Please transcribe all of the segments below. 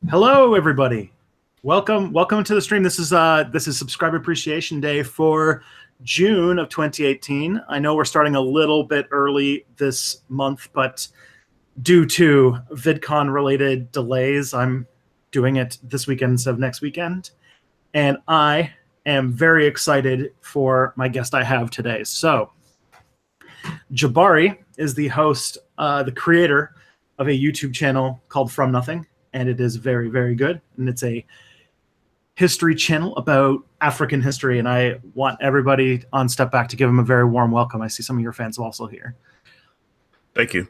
Hello, everybody. Welcome to the stream. This is Subscriber Appreciation Day for June of 2018. I know we're starting a little bit early this month, but due to VidCon related delays, I'm doing it this weekend instead of next weekend. And I am very excited for my guest I have today. So, Jabari is the host, the creator of a YouTube channel called From Nothing, and it is very, very good. And it's a history channel about African history, and I want everybody on Step Back to give him a very warm welcome. I see some of your fans also here. Thank you.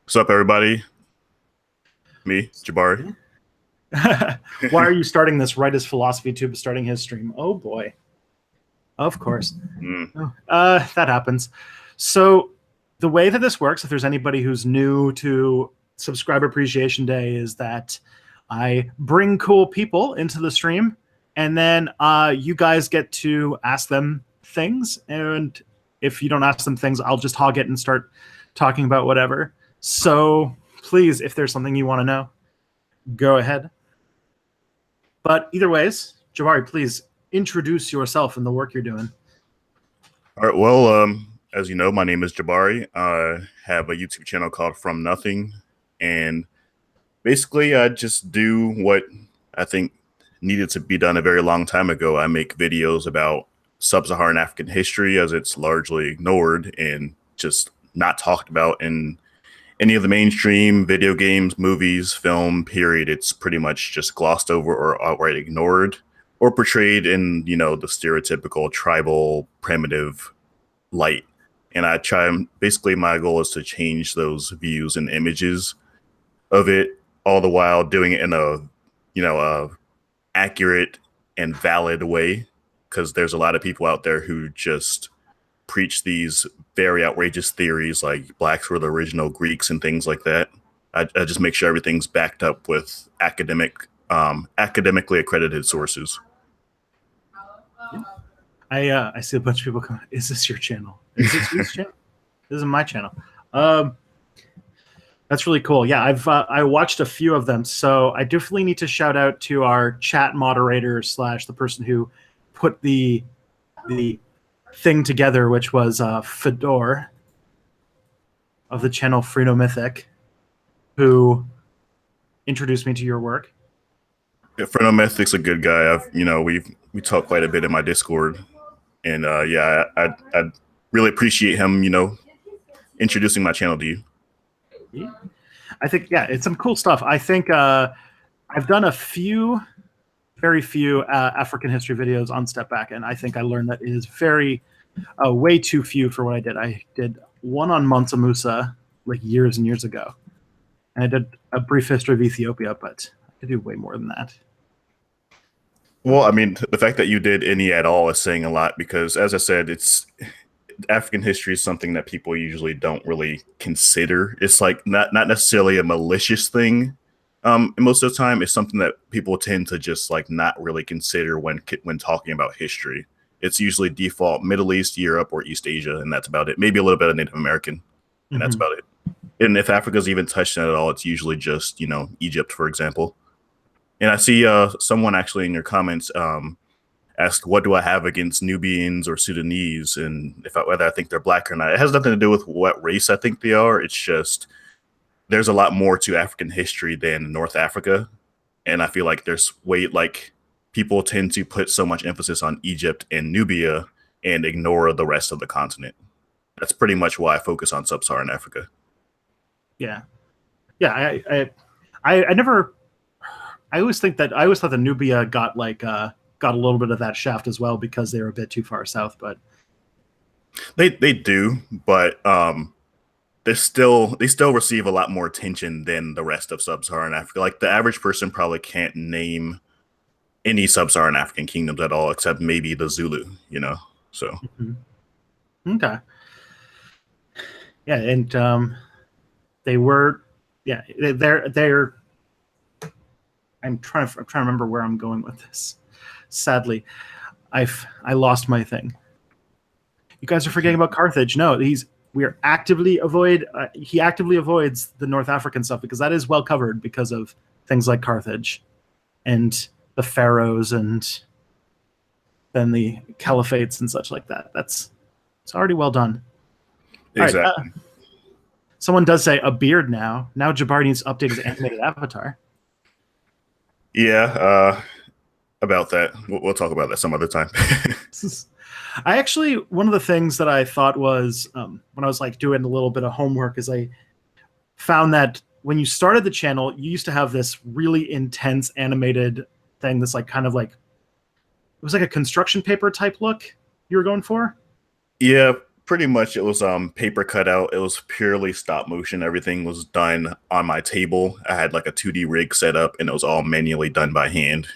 What's up, everybody? Me, Jabari. Why are you starting this right as Philosophy Tube is starting his stream? Oh, boy. Of course. That happens. So the way that this works, if there's anybody who's new to Subscriber Appreciation Day, is that I bring cool people into the stream, and then you guys get to ask them things. And if you don't ask them things, I'll just hog it and start talking about whatever. So please, if there's something you want to know, go ahead. But either ways, Jabari, please introduce yourself and the work you're doing. All right. Well, as you know, my name is Jabari. I have a YouTube channel called From Nothing, and basically, I just do what I think needed to be done a very long time ago. I make videos about sub-Saharan African history, as it's largely ignored and just not talked about in any of the mainstream video games, movies, film, period. It's pretty much just glossed over or outright ignored or portrayed in, the stereotypical tribal, primitive light. And I try, basically my goal is to change those views and images of it, all the while doing it in a accurate and valid way, because there's a lot of people out there who just preach these very outrageous theories like blacks were the original Greeks and things like that. I just make sure everything's backed up with academically accredited sources. I see a bunch of people come. Is this your channel? Is this your channel? This is my channel. That's really cool. Yeah, I watched a few of them, so I definitely need to shout out to our chat moderator / the person who put the thing together, which was Fedor of the channel Freno Mythic, who introduced me to your work. Yeah, Freno Mythic's a good guy. We talk quite a bit in my Discord, and I really appreciate him, introducing my channel to you. Yeah. I think, it's some cool stuff. I think I've done very few African history videos on Step Back, and I think I learned that it is way too few for what I did. I did one on Mansa Musa like years and years ago, and I did a brief history of Ethiopia, but I could do way more than that. Well, I mean, the fact that you did any at all is saying a lot, because, as I said, African history is something that people usually don't really consider. It's like not necessarily a malicious thing. Most of the time, it's something that people tend to just like not really consider when talking about history. It's usually default Middle East, Europe, or East Asia, and that's about it. Maybe a little bit of Native American, and that's about it. And if Africa's even touched on it at all, it's usually just Egypt, for example. And I see someone actually in your comments asked, what do I have against Nubians or Sudanese, and whether I think they're black or not. It has nothing to do with what race I think they are. It's just there's a lot more to African history than North Africa, and I feel like people tend to put so much emphasis on Egypt and Nubia and ignore the rest of the continent. That's pretty much why I focus on sub-Saharan Africa. Yeah. I always thought that Nubia got a little bit of that shaft as well because they were a bit too far south, but they do, but they still receive a lot more attention than the rest of sub-Saharan Africa. Like the average person probably can't name any sub-Saharan African kingdoms at all, except maybe the Zulu, so. Okay. Yeah, and they're I'm trying to remember where I'm going with this. Sadly, I lost my thing. You guys are forgetting about Carthage. No, he actively avoids the North African stuff because that is well covered because of things like Carthage and the pharaohs and then the caliphates and such like that. It's already well done. Exactly. All right, someone does say a beard now. Now Jabari needs to update his animated avatar. Yeah, about that. We'll talk about that some other time. One of the things that I thought was when I was like doing a little bit of homework is I found that when you started the channel, you used to have this really intense animated thing that's like kind of like, it was like a construction paper type look you were going for. Yeah, pretty much. It was paper cutout. It was purely stop motion. Everything was done on my table. I had like a 2D rig set up, and it was all manually done by hand.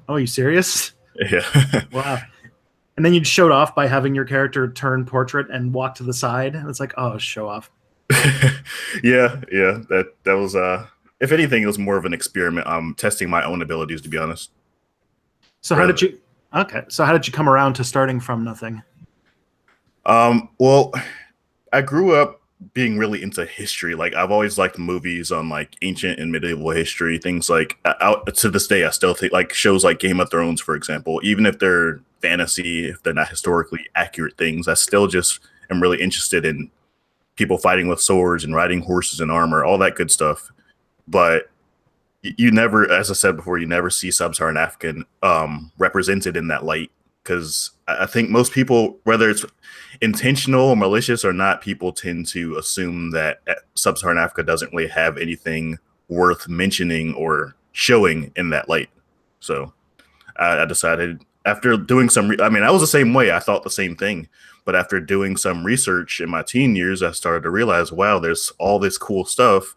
Oh, are you serious? Yeah. Wow. And then you'd show it off by having your character turn portrait and walk to the side. It's like, oh, show off. yeah. That was if anything, it was more of an experiment. Testing my own abilities, to be honest. So how did you come around to starting from nothing? Well, I grew up being really into history. Like I've always liked movies on like ancient and medieval history, things like out to this day. I still think like shows like Game of Thrones, for example, even if they're fantasy, if they're not historically accurate things, I still just am really interested in people fighting with swords and riding horses and armor, all that good stuff. But you never, as I said before, you never see sub-Saharan African represented in that light. Because I think most people, whether it's intentional or malicious or not, people tend to assume that sub-Saharan Africa doesn't really have anything worth mentioning or showing in that light. So I decided after doing some, I was the same way. I thought the same thing. But after doing some research in my teen years, I started to realize, wow, there's all this cool stuff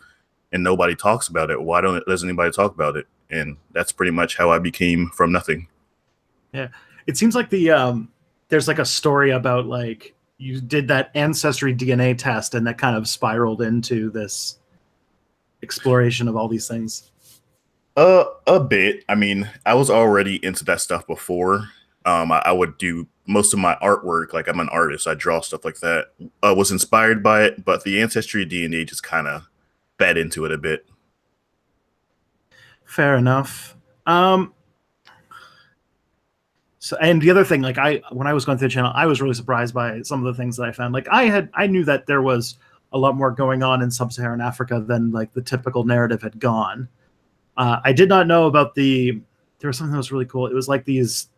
and nobody talks about it. Why doesn't anybody talk about it? And that's pretty much how I became from nothing. Yeah. It seems like there's like a story about like you did that ancestry DNA test and that kind of spiraled into this exploration of all these things. A bit. I was already into that stuff before. I would do most of my artwork. Like I'm an artist. I draw stuff like that. I was inspired by it, but the ancestry DNA just kind of fed into it a bit. Fair enough. So, and the other thing, like when I was going through the channel, I was really surprised by some of the things that I found. Like I knew that there was a lot more going on in sub-Saharan Africa than like the typical narrative had gone. I did not know about there was something that was really cool. It was like these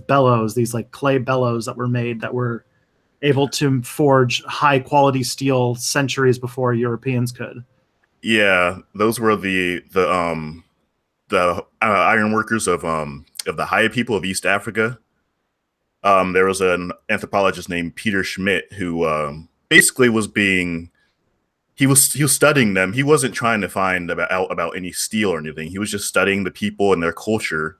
bellows, these like clay bellows that were made that were able to forge high quality steel centuries before Europeans could. Yeah, those were the iron workers of the Haya people of East Africa. There was an anthropologist named Peter Schmidt who basically he was studying them. He wasn't trying to find out about any steel or anything. He was just studying the people and their culture.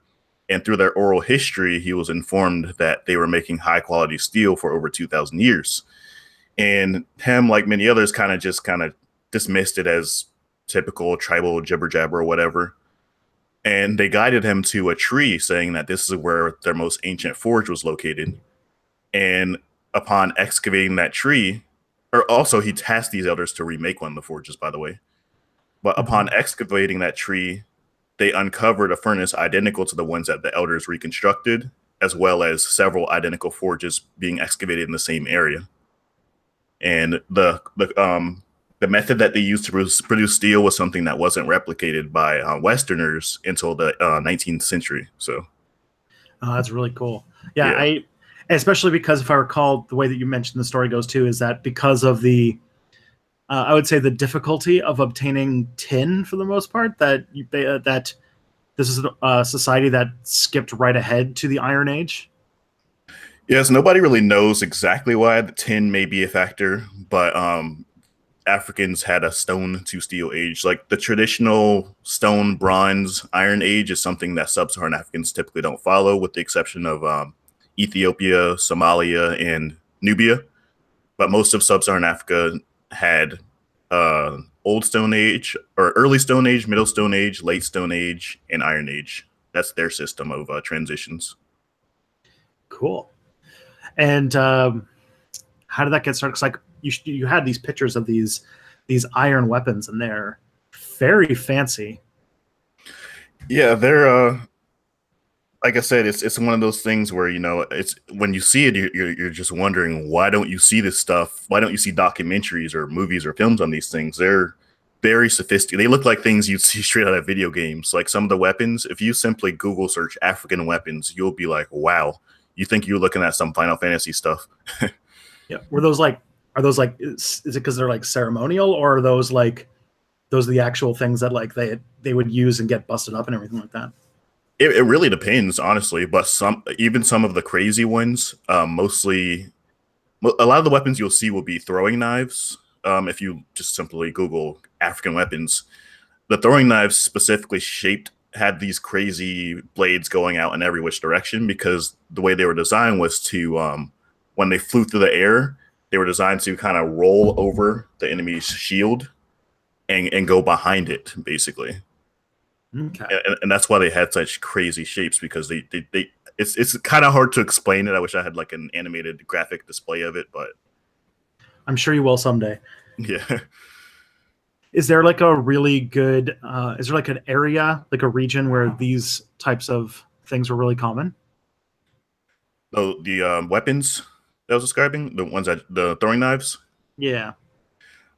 And through their oral history, he was informed that they were making high quality steel for over 2,000 years. And him, like many others, kind of dismissed it as typical tribal jibber jabber or whatever. And they guided him to a tree saying that this is where their most ancient forge was located. And upon excavating that tree, or also he tasked these elders to remake one of the forges, by the way. But upon excavating that tree, they uncovered a furnace identical to the ones that the elders reconstructed, as well as several identical forges being excavated in the same area. And the method that they used to produce steel was something that wasn't replicated by Westerners until the 19th century. So, that's really cool. Yeah, especially because if I recall, the way that you mentioned the story goes too is that because of the, I would say the difficulty of obtaining tin for the most part, that this is a society that skipped right ahead to the Iron Age. Yes, nobody really knows exactly why the tin may be a factor, but Africans had a stone to steel age. Like the traditional stone, bronze, iron age is something that sub-Saharan Africans typically don't follow, with the exception of Ethiopia, Somalia, and Nubia. But most of sub-Saharan Africa had old Stone Age, or early Stone Age, middle Stone Age, late Stone Age, and Iron Age. That's their system of transitions. Cool. And how did that get started? 'Cause like you had these pictures of these iron weapons, and they're very fancy. Yeah, they're like I said, it's one of those things where it's when you see it, you're just wondering, why don't you see this stuff? Why don't you see documentaries or movies or films on these things? They're very sophisticated. They look like things you'd see straight out of video games. Like some of the weapons, if you simply Google search African weapons, you'll be like, wow, you think you're looking at some Final Fantasy stuff. Yeah, are those like is it because they're like ceremonial, or are those the actual things that like they would use and get busted up and everything like that? It really depends, honestly. But some of the crazy ones, mostly a lot of the weapons you'll see will be throwing knives. If you just simply Google African weapons, the throwing knives specifically had these crazy blades going out in every which direction, because the way they were designed was to, when they flew through the air, they were designed to kind of roll over the enemy's shield and go behind it, basically. Okay. And that's why they had such crazy shapes, because it's kind of hard to explain it. I wish I had like an animated graphic display of it, but I'm sure you will someday. yeah. Is there like a really good is there like an area, like a region where these types of things were really common? So the weapons that I was describing, the throwing knives, Yeah.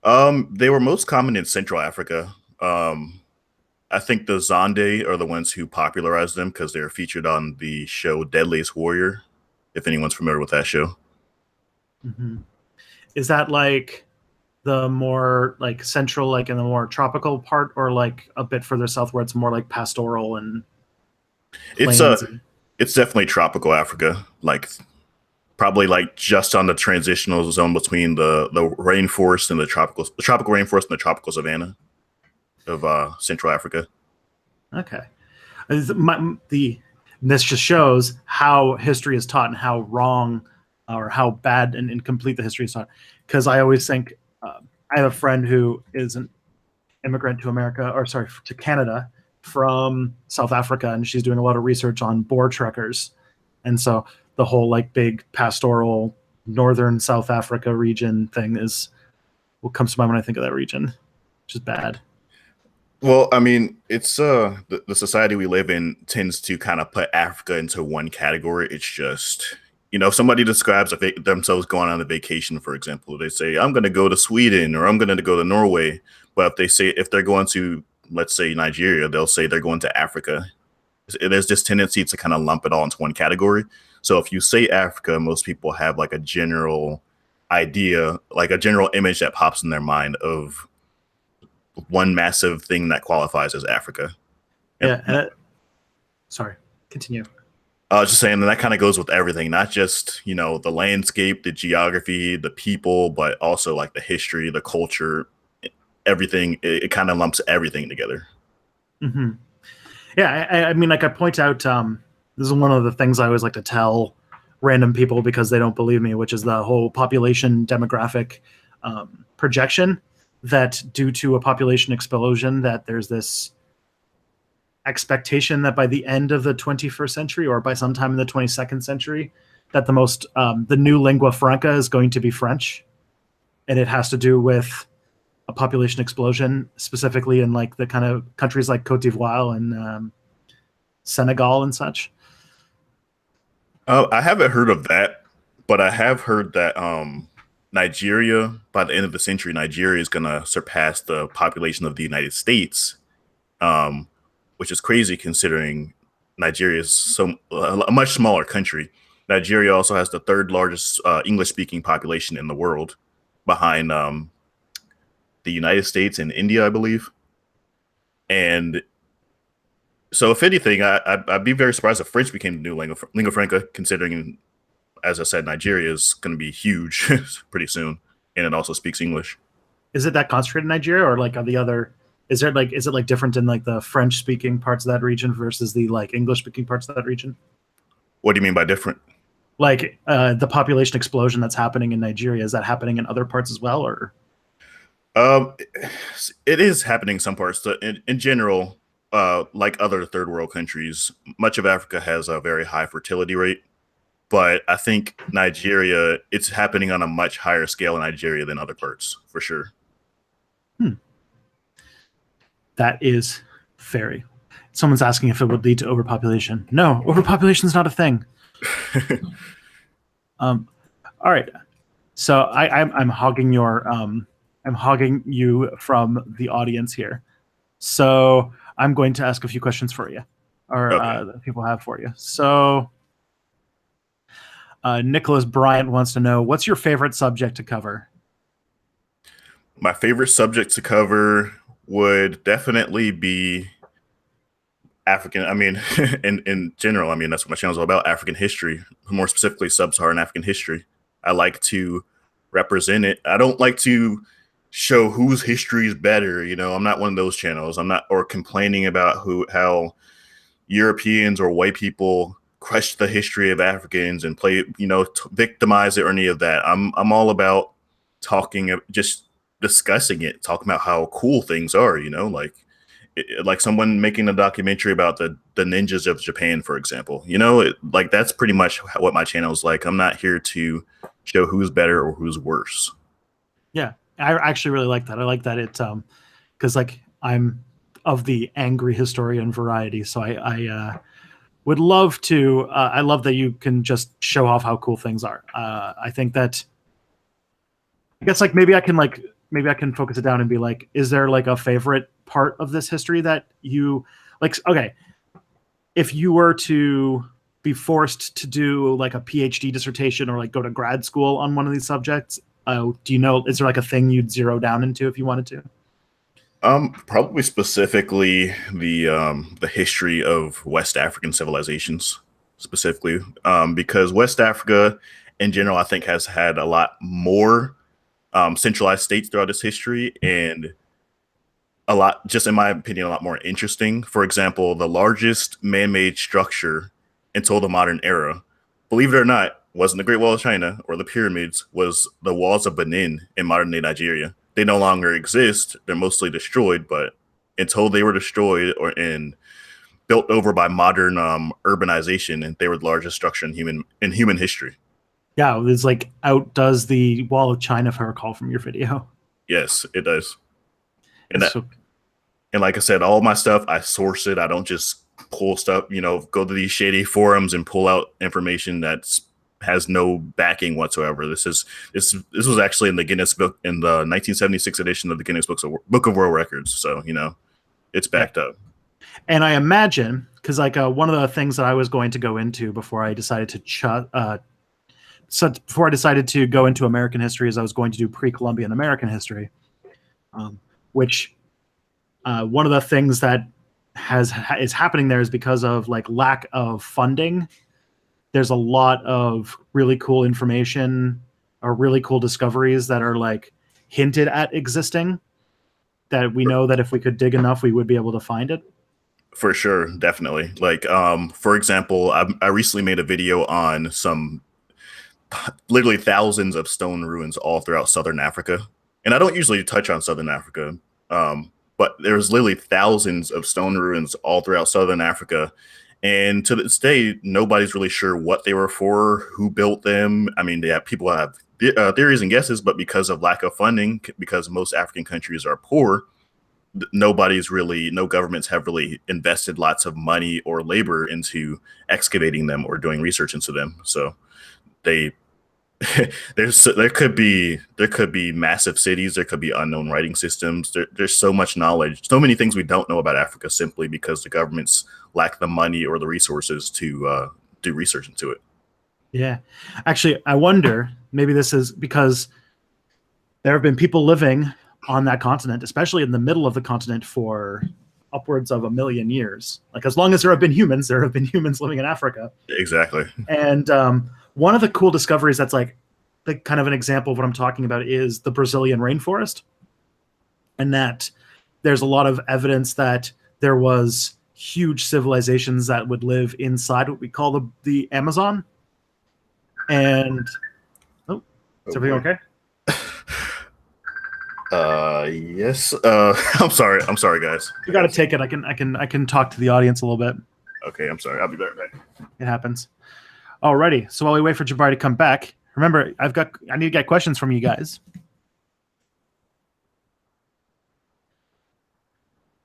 they were most common in Central Africa. I think the Zonde are the ones who popularized them, because they were featured on the show Deadliest Warrior, if anyone's familiar with that show. Mm-hmm. Is that like the more like central, like in the more tropical part, or like a bit further south where it's more like pastoral and It's plains? it's definitely tropical Africa, like probably like just on the transitional zone between the rainforest and the tropical rainforest and the tropical savanna of Central Africa. Okay. This just shows how history is taught and how wrong or how bad and incomplete the history is taught. Because I always think I have a friend who is an immigrant to America, or sorry, to Canada from South Africa, and she's doing a lot of research on Boer trekkers, and so the whole like big pastoral northern South Africa region thing is what comes to mind when I think of that region, which is bad. Well, I mean, it's the society we live in tends to kind of put Africa into one category. It's just, if somebody describes themselves going on a vacation, for example, they say, I'm going to go to Sweden or I'm going to go to Norway. But if they're going to, let's say, Nigeria, they'll say they're going to Africa. There's this tendency to kind of lump it all into one category. So if you say Africa, most people have like a general idea, like a general image that pops in their mind of one massive thing that qualifies as Africa. Yeah. And sorry, continue. I was just saying that kind of goes with everything, not just, the landscape, the geography, the people, but also like the history, the culture, everything. It kind of lumps everything together. Mm-hmm. Yeah. I mean, like I point out, this is one of the things I always like to tell random people because they don't believe me, which is the whole population demographic projection, that due to a population explosion, that there's this expectation that by the end of the 21st century or by sometime in the 22nd century, that the new lingua franca is going to be French. And it has to do with a population explosion, specifically in like the kind of countries like Cote d'Ivoire and Senegal and such. I haven't heard of that, but I have heard that Nigeria, by the end of the century, Nigeria is going to surpass the population of the United States, which is crazy considering Nigeria is a much smaller country. Nigeria also has the third largest English-speaking population in the world, behind the United States and India, I believe. And so, if anything, I'd be very surprised if French became the new lingua franca, considering, as I said, Nigeria is going to be huge pretty soon, and it also speaks English. Is it that concentrated in Nigeria, or like is it like different in like the French speaking parts of that region versus the like English speaking parts of that region? What do you mean by different? Like the population explosion that's happening in Nigeria, is that happening in other parts as well, or? It is happening in some parts. In general, like other third world countries, much of Africa has a very high fertility rate, but I think Nigeria, it's happening on a much higher scale in Nigeria than other parts, for sure. That is very. Someone's asking if it would lead to overpopulation. No, overpopulation is not a thing. All right. So I'm hogging I'm hogging you from the audience here. So I'm going to ask a few questions for you, or that people have for you. So Nicholas Bryant wants to know, what's your favorite subject to cover? My favorite subject to cover would definitely be African. I mean, in general, I mean, that's what my channel is all about, African history, more specifically sub-Saharan African history. I like to represent it. I don't like to show whose history is better. You know, I'm not one of those channels. I'm not, or complaining about how Europeans or white people crush the history of Africans and play, you know, victimize it or any of that. I'm all about talking, just discussing it, talking about how cool things are, you know, like someone making a documentary about the ninjas of Japan, for example. You know, like that's pretty much what my channel is like. I'm not here to show who's better or who's worse. Yeah, I actually really like that. I like that it because like I'm of the angry historian variety, so I would love to. I love that you can just show off how cool things are. I think that I guess like maybe I can focus it down and be like, is there like a favorite part of this history that you like? Okay, if you were to be forced to do like a PhD dissertation or like go to grad school on one of these subjects, do you know, is there like a thing you'd zero down into if you wanted to? Probably specifically the history of West African civilizations, specifically, because West Africa in general, I think, has had a lot more centralized states throughout its history, and a lot, just in my opinion, a lot more interesting. For example, the largest man-made structure until the modern era, believe it or not, wasn't the Great Wall of China or the pyramids, was the walls of Benin in modern-day Nigeria. They no longer exist. They're mostly destroyed, but until they were destroyed and built over by modern urbanization, and they were the largest structure in human history. Yeah, it's like outdoes the Wall of China, if I recall from your video. Yes, it does. And And like I said, all my stuff, I source it. I don't just pull stuff, you know, go to these shady forums and pull out information that's has no backing whatsoever. This was actually in the Guinness book, in the 1976 edition of the Guinness Book of World Records. So, you know, it's backed up. And I imagine, because like one of the things that I was going to go into before I decided to go into American history is I was going to do pre-Columbian American history, which one of the things that is happening there is because of like lack of funding. There's a lot of really cool information or really cool discoveries that are like hinted at existing that we know that if we could dig enough, we would be able to find it. For sure, definitely. Like, for example, I recently made a video on some literally thousands of stone ruins all throughout Southern Africa. And I don't usually touch on Southern Africa, but there's literally thousands of stone ruins all throughout Southern Africa. And to this day, nobody's really sure what they were for, who built them. I mean, people have theories and guesses, but because of lack of funding, because most African countries are poor, no governments have really invested lots of money or labor into excavating them or doing research into them. So there could be massive cities, there could be unknown writing systems. There's so much knowledge, so many things we don't know about Africa simply because the governments lack the money or the resources to do research into it. Yeah, actually, I wonder, maybe this is because there have been people living on that continent, especially in the middle of the continent, for upwards of 1 million years. Like, as long as there have been humans living in Africa. Exactly. And one of the cool discoveries that's like kind of an example of what I'm talking about is the Brazilian rainforest. And that there's a lot of evidence that there was huge civilizations that would live inside what we call the Amazon. And is everything okay? Yes. I'm sorry, guys. You got to take it. I can talk to the audience a little bit. Okay, I'm sorry. I'll be right back. It happens. Alrighty. So while we wait for Jabari to come back, remember, I need to get questions from you guys.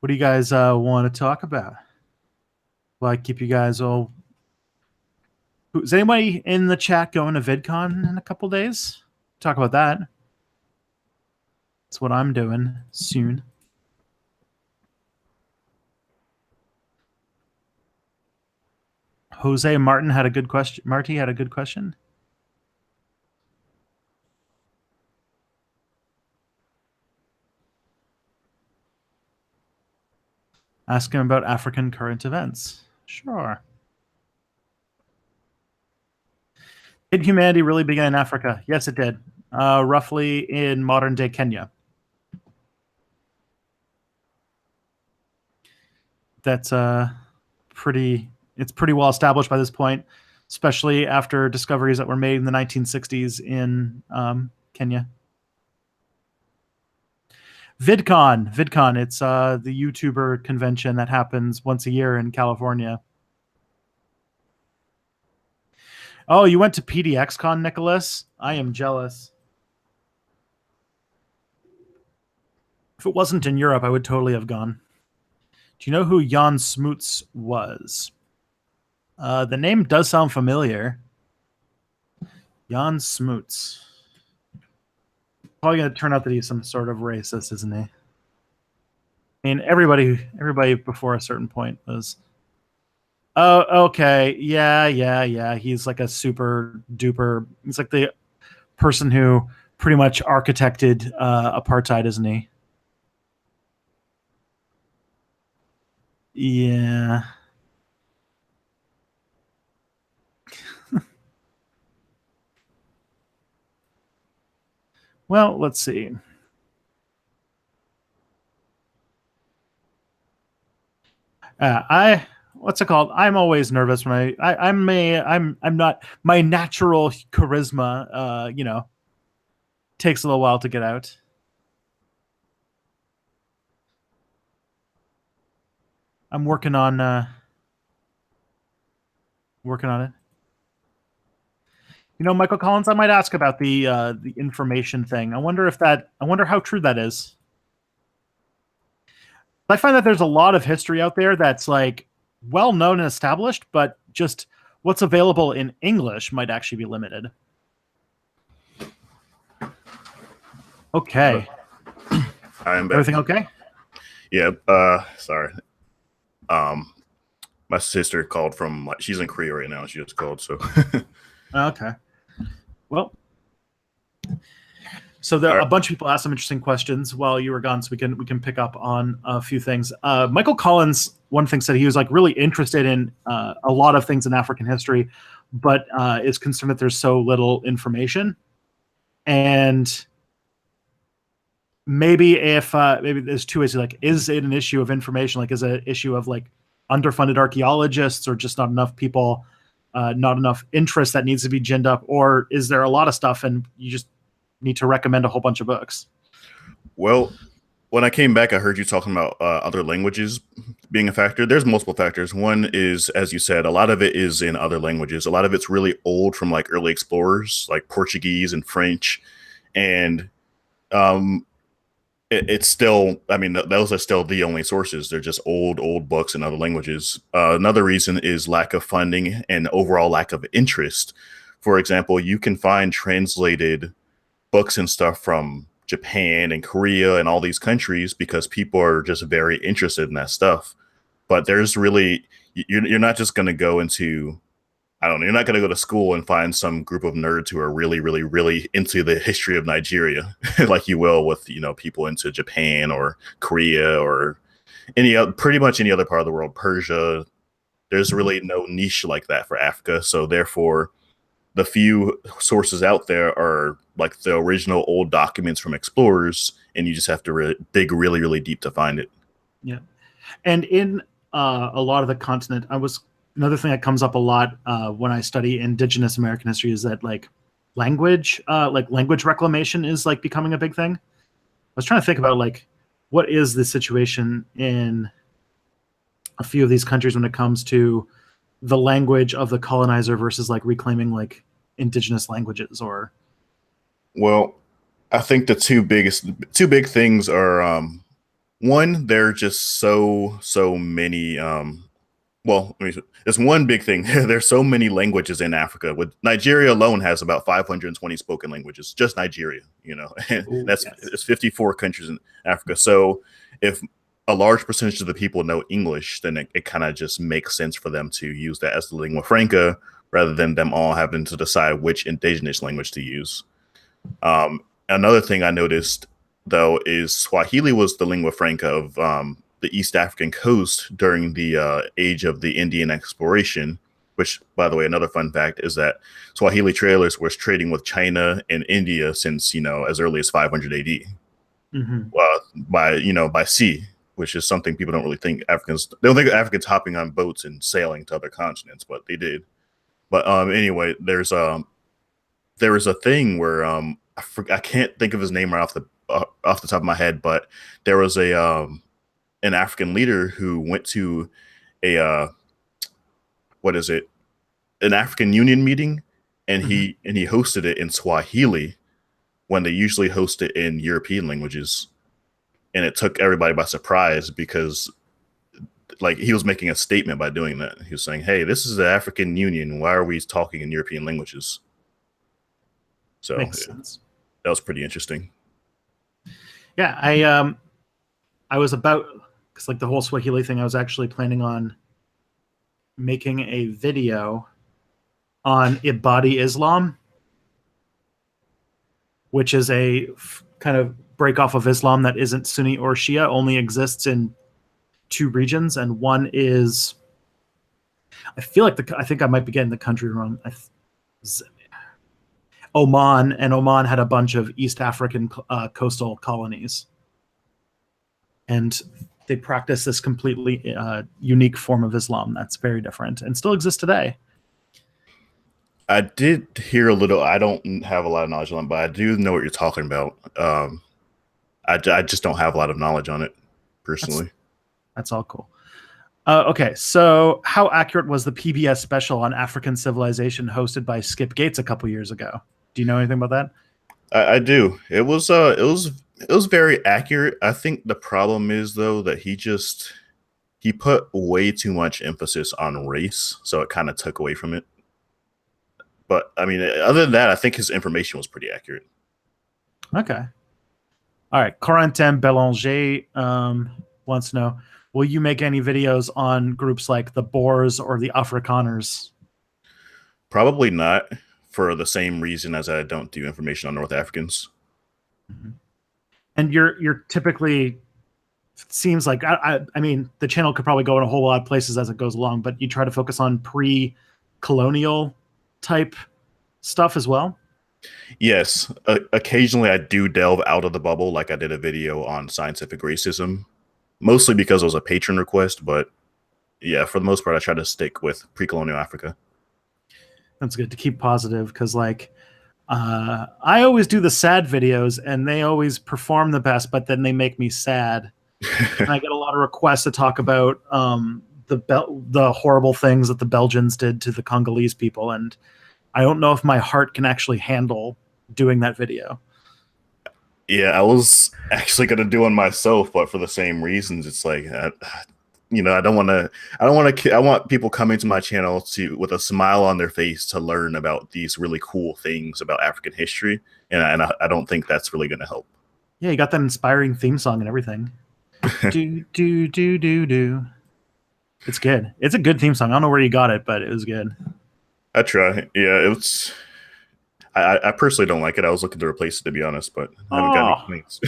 What do you guys want to talk about? Well, I keep you guys all. Is anybody in the chat going to VidCon in a couple days? Talk about that. That's what I'm doing soon. Jose Martin had a good question. Marty had a good question. Ask him about African current events. Sure. Did humanity really begin in Africa? Yes, it did. Roughly in modern-day Kenya. That's it's pretty well established by this point, especially after discoveries that were made in the 1960s in Kenya. VidCon. It's the YouTuber convention that happens once a year in California. Oh, you went to PDXCon, Nicholas? I am jealous. If it wasn't in Europe, I would totally have gone. Do you know who Jan Smuts was? The name does sound familiar. Jan Smuts. Probably going to turn out that he's some sort of racist, isn't he? I mean, everybody before a certain point was... Oh, okay. Yeah. He's like a super duper... He's like the person who pretty much architected apartheid, isn't he? Yeah. Well, let's see. What's it called? I'm always nervous when I'm not, my natural charisma, takes a little while to get out. I'm working on it. Michael Collins, I might ask about the information thing. I wonder how true that is. I find that there's a lot of history out there that's like well known and established, but just what's available in English might actually be limited. Okay. I'm back. Everything okay? Yeah. Sorry. My sister called from she's in Korea right now. She just called, so. Okay. Well. So a bunch of people asked some interesting questions while you were gone, so we can pick up on a few things. Michael Collins, one thing said he was like really interested in a lot of things in African history, but is concerned that there's so little information. And maybe maybe there's two ways. Like, is it an issue of information? Like, is it an issue of like underfunded archaeologists, or just not enough people, not enough interest that needs to be ginned up, or is there a lot of stuff and you just need to recommend a whole bunch of books? Well, when I came back, I heard you talking about other languages being a factor. There's multiple factors. One is, as you said, a lot of it is in other languages. A lot of it's really old from like early explorers, like Portuguese and French. And it's still, I mean, those are still the only sources. They're just old books in other languages. Another reason is lack of funding and overall lack of interest. For example, you can find translated books and stuff from Japan and Korea and all these countries because people are just very interested in that stuff. But there's really, you're not just going to go into, I don't know, you're not going to go to school and find some group of nerds who are really, really, really into the history of Nigeria, like you will with, people into Japan or Korea or pretty much any other part of the world, Persia. There's really no niche like that for Africa. So therefore, the few sources out there are like the original old documents from explorers, and you just have to dig really, really deep to find it. Yeah. And in a lot of the continent, another thing that comes up a lot when I study Indigenous American history is that like language reclamation is like becoming a big thing. I was trying to think about like what is the situation in a few of these countries when it comes to the language of the colonizer versus like reclaiming like indigenous languages? Or Well, I think the two big things are one, there are just so many well, there's one big thing. There's so many languages in Africa. With Nigeria alone has about 520 spoken languages, just Nigeria, you know. And ooh, that's yes. it's 54 countries in Africa. So if a large percentage of the people know English, then it kind of just makes sense for them to use that as the lingua franca rather than them all having to decide which indigenous language to use. Another thing I noticed, though, is Swahili was the lingua franca of the East African coast during the age of the Indian exploration, which, by the way, another fun fact is that Swahili traders was trading with China and India since, as early as 500 AD, by sea, which is something people don't really think they don't think of Africans hopping on boats and sailing to other continents, but they did. But anyway, there was a thing where I can't think of his name right off the top of my head, but there was an African leader who went to a what is it, an African Union meeting, and he hosted it in Swahili when they usually host it in European languages, and it took everybody by surprise because like he was making a statement by doing that. He was saying, "Hey, this is the African Union. Why are we talking in European languages?" So Makes sense. That was pretty interesting. Yeah, I was about, because like the whole Swahili thing, I was actually planning on making a video on Ibadi Islam, which is a kind of break off of Islam that isn't Sunni or Shia, only exists in two regions, and one is, I feel like I think I might be getting the country wrong. Oman, and Oman had a bunch of East African coastal colonies, and they practice this completely unique form of Islam that's very different and still exists today. I did hear a little. I don't have a lot of knowledge on it, but I do know what you're talking about. I just don't have a lot of knowledge on it personally. That's all cool. Okay, so how accurate was the PBS special on African civilization hosted by Skip Gates a couple years ago? Do you know anything about that? I do. It was very accurate. I think the problem is though that he put way too much emphasis on race, so it kind of took away from it. But I mean, other than that, I think his information was pretty accurate. Okay. All right. Corentin Belanger wants to know, will you make any videos on groups like the Boers or the Afrikaners? Probably not, for the same reason as I don't do information on North Africans. Mm-hmm. And you're typically, it seems like, I mean, the channel could probably go in a whole lot of places as it goes along, but you try to focus on pre-colonial type stuff as well? Yes. Occasionally I do delve out of the bubble, like I did a video on scientific racism, mostly because it was a patron request, but yeah, for the most part, I try to stick with pre-colonial Africa. That's good to keep positive, because like I always do the sad videos and they always perform the best, but then they make me sad. And I get a lot of requests to talk about the horrible things that the Belgians did to the Congolese people, and I don't know if my heart can actually handle doing that video. Yeah, I was actually going to do one myself, but for the same reasons. It's like, I don't want to. I want people coming to my channel with a smile on their face to learn about these really cool things about African history, and I don't think that's really going to help. Yeah, you got that inspiring theme song and everything. do do do do do. It's good. It's a good theme song. I don't know where you got it, but it was good. I try. Yeah, it was. I personally don't like it. I was looking to replace it, to be honest, but I haven't got any complaints.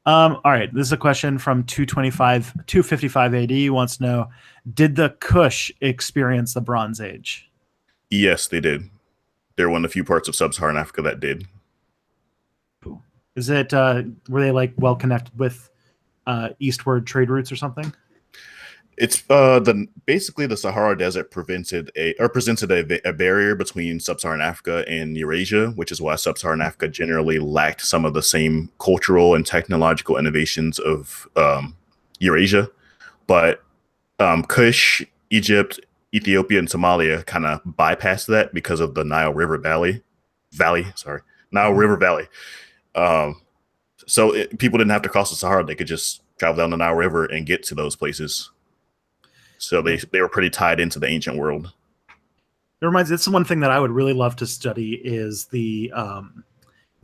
All right. This is a question from 255 AD. He wants to know, did the Kush experience the Bronze Age? Yes, they did. They're one of the few parts of sub-Saharan Africa that did. Cool. Is it were they like well connected with eastward trade routes or something? It's basically the Sahara Desert presented a barrier between sub-Saharan Africa and Eurasia, which is why sub-Saharan Africa generally lacked some of the same cultural and technological innovations of Eurasia. But Kush Egypt, Ethiopia, and Somalia kind of bypassed that because of the Nile River Nile River Valley. So people didn't have to cross the Sahara; they could just travel down the Nile River and get to those places. So they were pretty tied into the ancient world. It reminds me, it's one thing that I would really love to study is the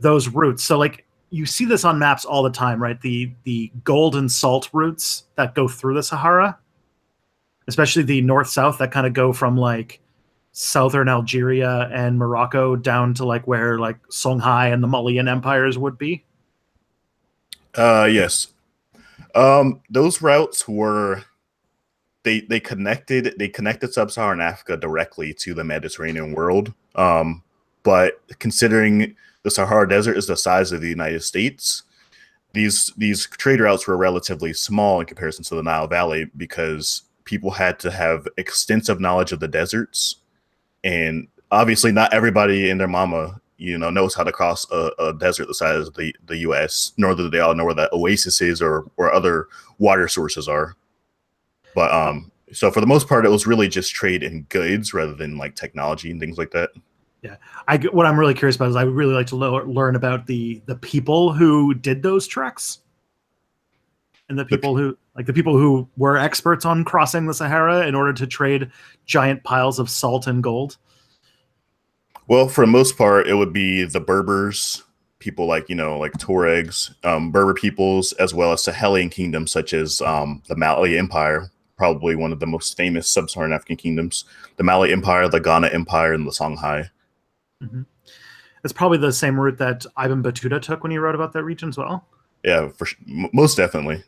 those routes. So like you see this on maps all the time, right? The gold and salt routes that go through the Sahara, especially the north-south that kind of go from like southern Algeria and Morocco down to like where like Songhai and the Malian empires would be. Yes. Those routes were they connected sub-Saharan Africa directly to the Mediterranean world. But considering the Sahara Desert is the size of the United States, these trade routes were relatively small in comparison to the Nile Valley because people had to have extensive knowledge of the deserts, and obviously not everybody and their mama knows how to cross a desert the size of the U.S. Nor do they all know where the oasis is or other water sources are. But so for the most part, it was really just trade in goods rather than like technology and things like that. Yeah, what I'm really curious about is I would really like to learn about the people who did those treks, and the people who were experts on crossing the Sahara in order to trade giant piles of salt and gold. Well, for the most part, it would be the Berbers, people like Tuaregs, Berber peoples, as well as Sahelian kingdoms such as the Mali Empire, probably one of the most famous sub-Saharan African kingdoms, the Mali Empire, the Ghana Empire, and the Songhai. Mm-hmm. It's probably the same route that Ibn Battuta took when he wrote about that region as well. Yeah, most definitely.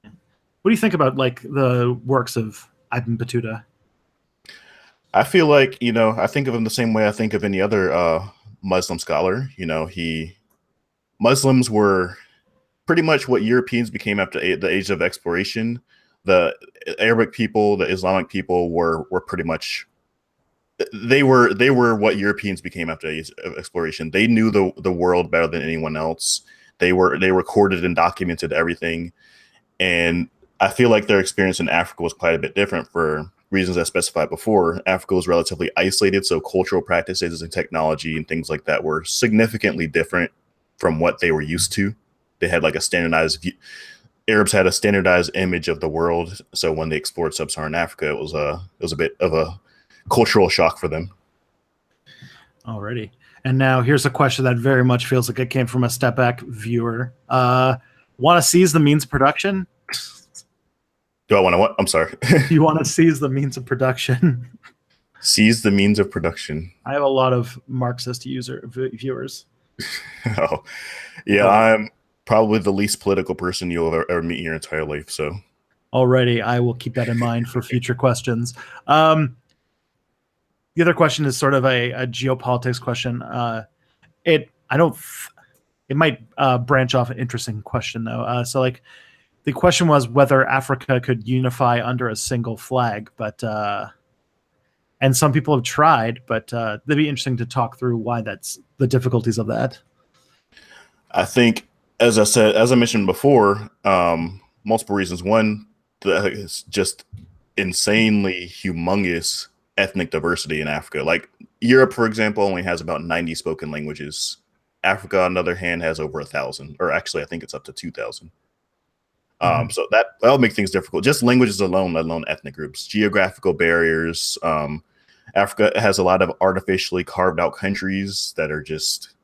What do you think about like the works of Ibn Battuta? I feel like, I think of him the same way I think of any other Muslim scholar. Muslims were pretty much what Europeans became after the age of exploration. The Arabic people, the Islamic people were pretty much they were what Europeans became after the age of exploration. They knew the world better than anyone else. They recorded and documented everything, and I feel like their experience in Africa was quite a bit different for reasons I specified before. Africa was relatively isolated, so cultural practices and technology and things like that were significantly different from what they were used to. They had like a standardized view. Arabs had a standardized image of the world, so when they explored sub-Saharan Africa, it was a bit of a cultural shock for them. Alrighty. And now here's a question that very much feels like it came from a step back viewer. Want to seize the means of production? Do I want to what? I'm sorry. Do you want to seize the means of production? Seize the means of production. I have a lot of Marxist viewers. Oh, yeah, I'm probably the least political person you'll ever meet in your entire life. So, alrighty, I will keep that in mind for future questions. The other question is sort of a geopolitics question. It might branch off an interesting question though. So like the question was whether Africa could unify under a single flag, but and some people have tried, but it'd be interesting to talk through why that's the difficulties of that. I think, as I mentioned before, multiple reasons. One, it's just insanely humongous ethnic diversity in Africa. Like Europe, for example, only has about 90 spoken languages. Africa, on the other hand, has over 1,000, or actually, I think it's up to 2,000. So that'll make things difficult. Just languages alone, let alone ethnic groups. Geographical barriers. Africa has a lot of artificially carved out countries that are just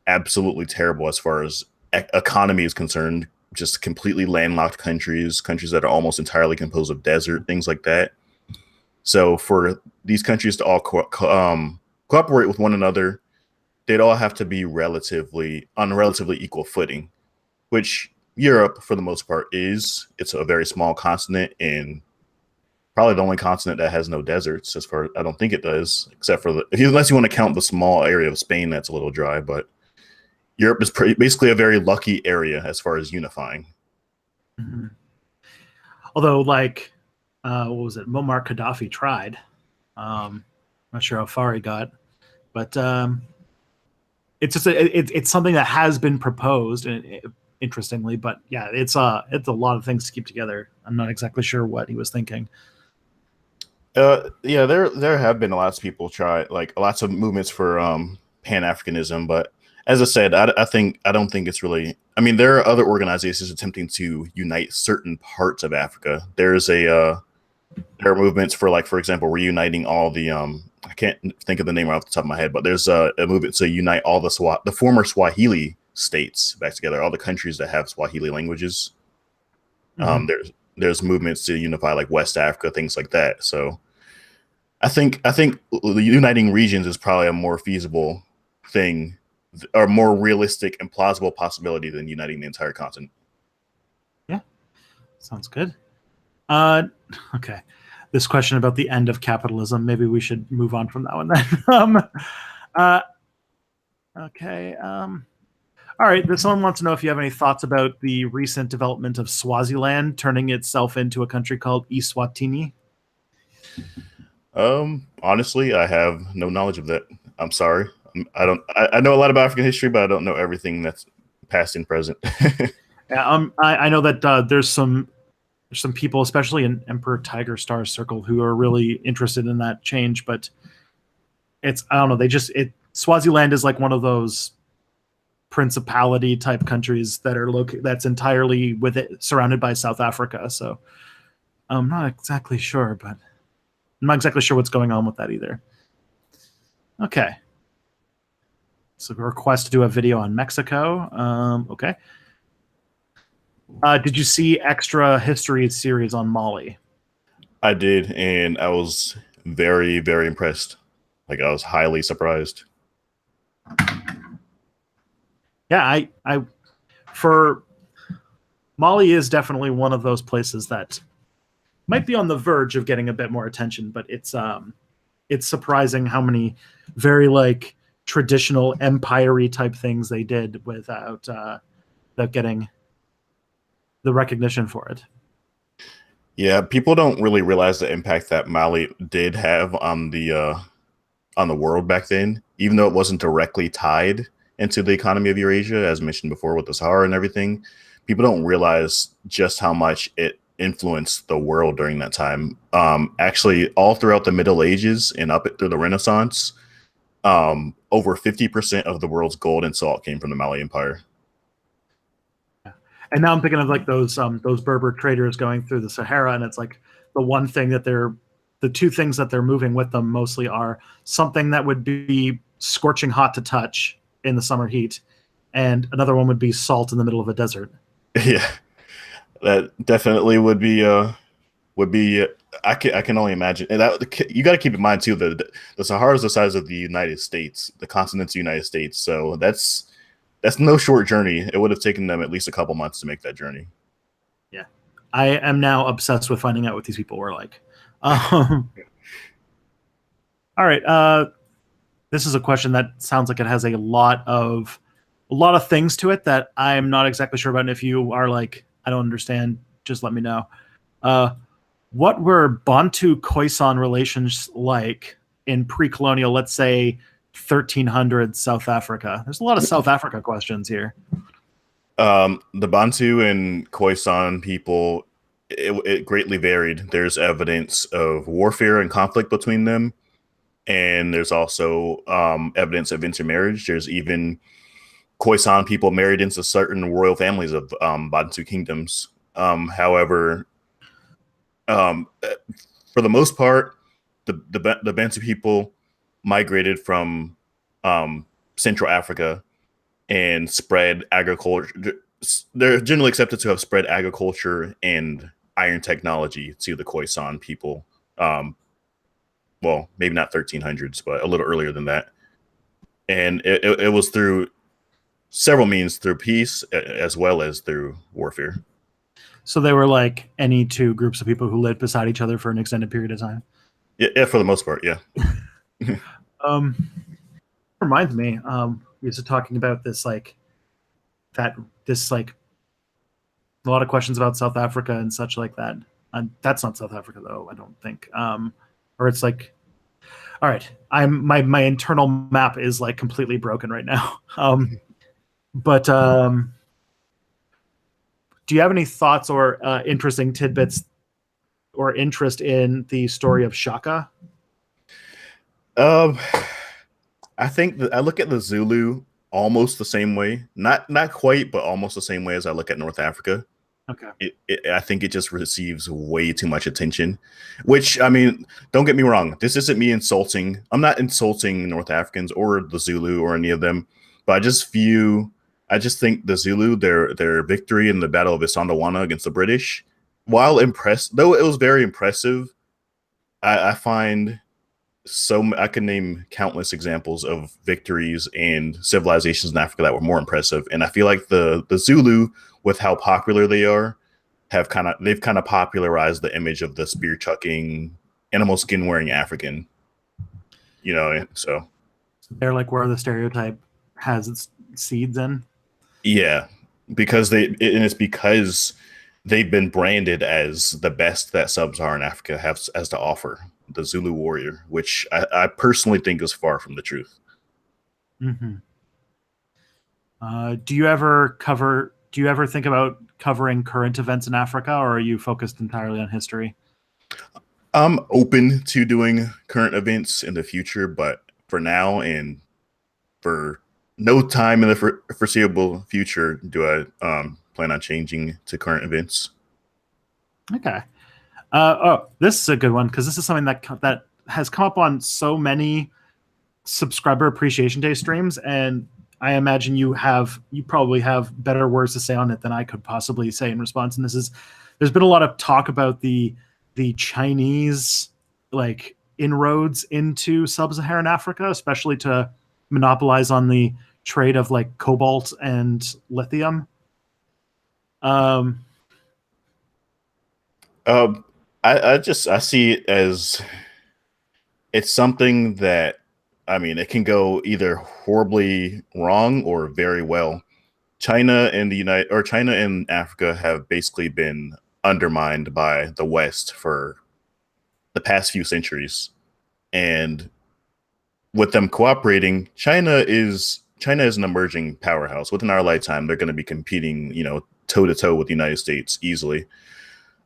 absolutely terrible as far as economy is concerned. Just completely landlocked countries that are almost entirely composed of desert, things like that. So for these countries to all cooperate with one another, they'd all have to be on a relatively equal footing, which Europe, for the most part, is. It's a very small continent and probably the only continent that has no deserts. I don't think it does, except for unless you want to count the small area of Spain that's a little dry. But Europe is basically a very lucky area as far as unifying. Mm-hmm. Although, like, what was it? Muammar Gaddafi tried. Not sure how far he got, but it's just it's something that has been proposed, and interestingly, but yeah, it's a lot of things to keep together. I'm not exactly sure what he was thinking. Yeah, there have been lots of people try like lots of movements for Pan Africanism, but as I said, I don't think it's really. I mean, there are other organizations attempting to unite certain parts of Africa. There are movements for, like, for example, reuniting all the I can't think of the name off the top of my head, but there's a movement to unite all the former Swahili states back together, all the countries that have Swahili languages. Mhm. There's movements to unify like West Africa, things like that. So I think uniting regions is probably a more feasible thing, or more realistic and plausible possibility than uniting the entire continent. Yeah, sounds good. Uh, okay. This question about the end of capitalism, maybe we should move on from that one then. Uh, okay. All right. This one wants to know if you have any thoughts about the recent development of Swaziland turning itself into a country called Eswatini. Honestly, I have no knowledge of that. I'm sorry. I don't. I know a lot about African history, but I don't know everything that's past and present. Yeah, I know that there's some people, especially in Emperor Tiger Star's circle, who are really interested in that change. But it's I don't know. Swaziland is like one of those principality type countries that are located that's entirely with it surrounded by South Africa. So I'm not exactly sure, but I'm not exactly sure what's going on with that either. Okay. So a request to do a video on Mexico. Okay. Did you see extra history series on Mali? I did, and I was very, very impressed. Like, I was highly surprised. Yeah, for Mali is definitely one of those places that might be on the verge of getting a bit more attention, but it's surprising how many very like traditional empire-y type things they did without getting the recognition for it. Yeah, people don't really realize the impact that Mali did have on the world back then, even though it wasn't directly tied into the economy of Eurasia, as mentioned before with the Sahara and everything. People don't realize just how much it influenced the world during that time. Actually, all throughout the Middle Ages and up through the Renaissance, over 50% of the world's gold and salt came from the Mali Empire. And now I'm thinking of like those Berber traders going through the Sahara, and it's like the two things that they're moving with them mostly are something that would be scorching hot to touch in the summer heat, and another one would be salt in the middle of a desert. Yeah, that definitely would be. I can only imagine. And that you got to keep in mind too that the Sahara is the size of the United States, the continent's United States. So that's no short journey. It would have taken them at least a couple months to make that journey. Yeah, I am now obsessed with finding out what these people were like. All right, this is a question that sounds like it has a lot of things to it that I'm not exactly sure about. And if you are like, I don't understand, just let me know. What were Bantu Khoisan relations like in pre-colonial, let's say 1300 South Africa? There's a lot of South Africa questions here. The Bantu and Khoisan people, it greatly varied. There's evidence of warfare and conflict between them, and there's also evidence of intermarriage. There's even Khoisan people married into certain royal families of Bantu kingdoms. However, for the most part, the Bantu people migrated from Central Africa and spread agriculture. They're generally accepted to have spread agriculture and iron technology to the Khoisan people. Well, maybe not 1300s, but a little earlier than that. And it was through several means, through peace as well as through warfare. So they were like any two groups of people who lived beside each other for an extended period of time. Yeah, for the most part, yeah. um, reminds me, we were talking about this like a lot of questions about South Africa and such like that. And that's not South Africa though, I don't think. Or it's like, all right, my internal map is like completely broken right now. But do you have any thoughts or interesting tidbits or interest in the story of Shaka? Um, I think I look at the Zulu almost the same way. Not quite, but almost the same way as I look at North Africa. Okay. I think it just receives way too much attention. Which, I mean, don't get me wrong. This isn't me insulting. I'm not insulting North Africans or the Zulu or any of them. But I just think the Zulu, their victory in the Battle of Isandlwana against the British, while impressed, though it was very impressive, I find I can name countless examples of victories and civilizations in Africa that were more impressive. And I feel like the Zulu, with how popular they are, they've kind of popularized the image of the spear chucking, animal skin wearing African. So they're like where the stereotype has its seeds in. Yeah, it's because they've been branded as the best that sub-Saharan Africa has to offer, the Zulu warrior, which I personally think is far from the truth. Mm-hmm. Do you ever think about covering current events in Africa, or are you focused entirely on history? I'm open to doing current events in the future, but for now and for no time in the foreseeable future do I plan on changing to current events. Okay. This is a good one because this is something that has come up on so many subscriber appreciation day streams, and I imagine you probably have better words to say on it than I could possibly say in response. And there's been a lot of talk about the Chinese like inroads into sub-Saharan Africa, especially to monopolize on the trade of like cobalt and lithium. I see it as it's something that, I mean, it can go either horribly wrong or very well. China and Africa have basically been undermined by the West for the past few centuries. And with them cooperating, China is an emerging powerhouse. Within our lifetime, they're going to be competing, toe to toe with the United States easily.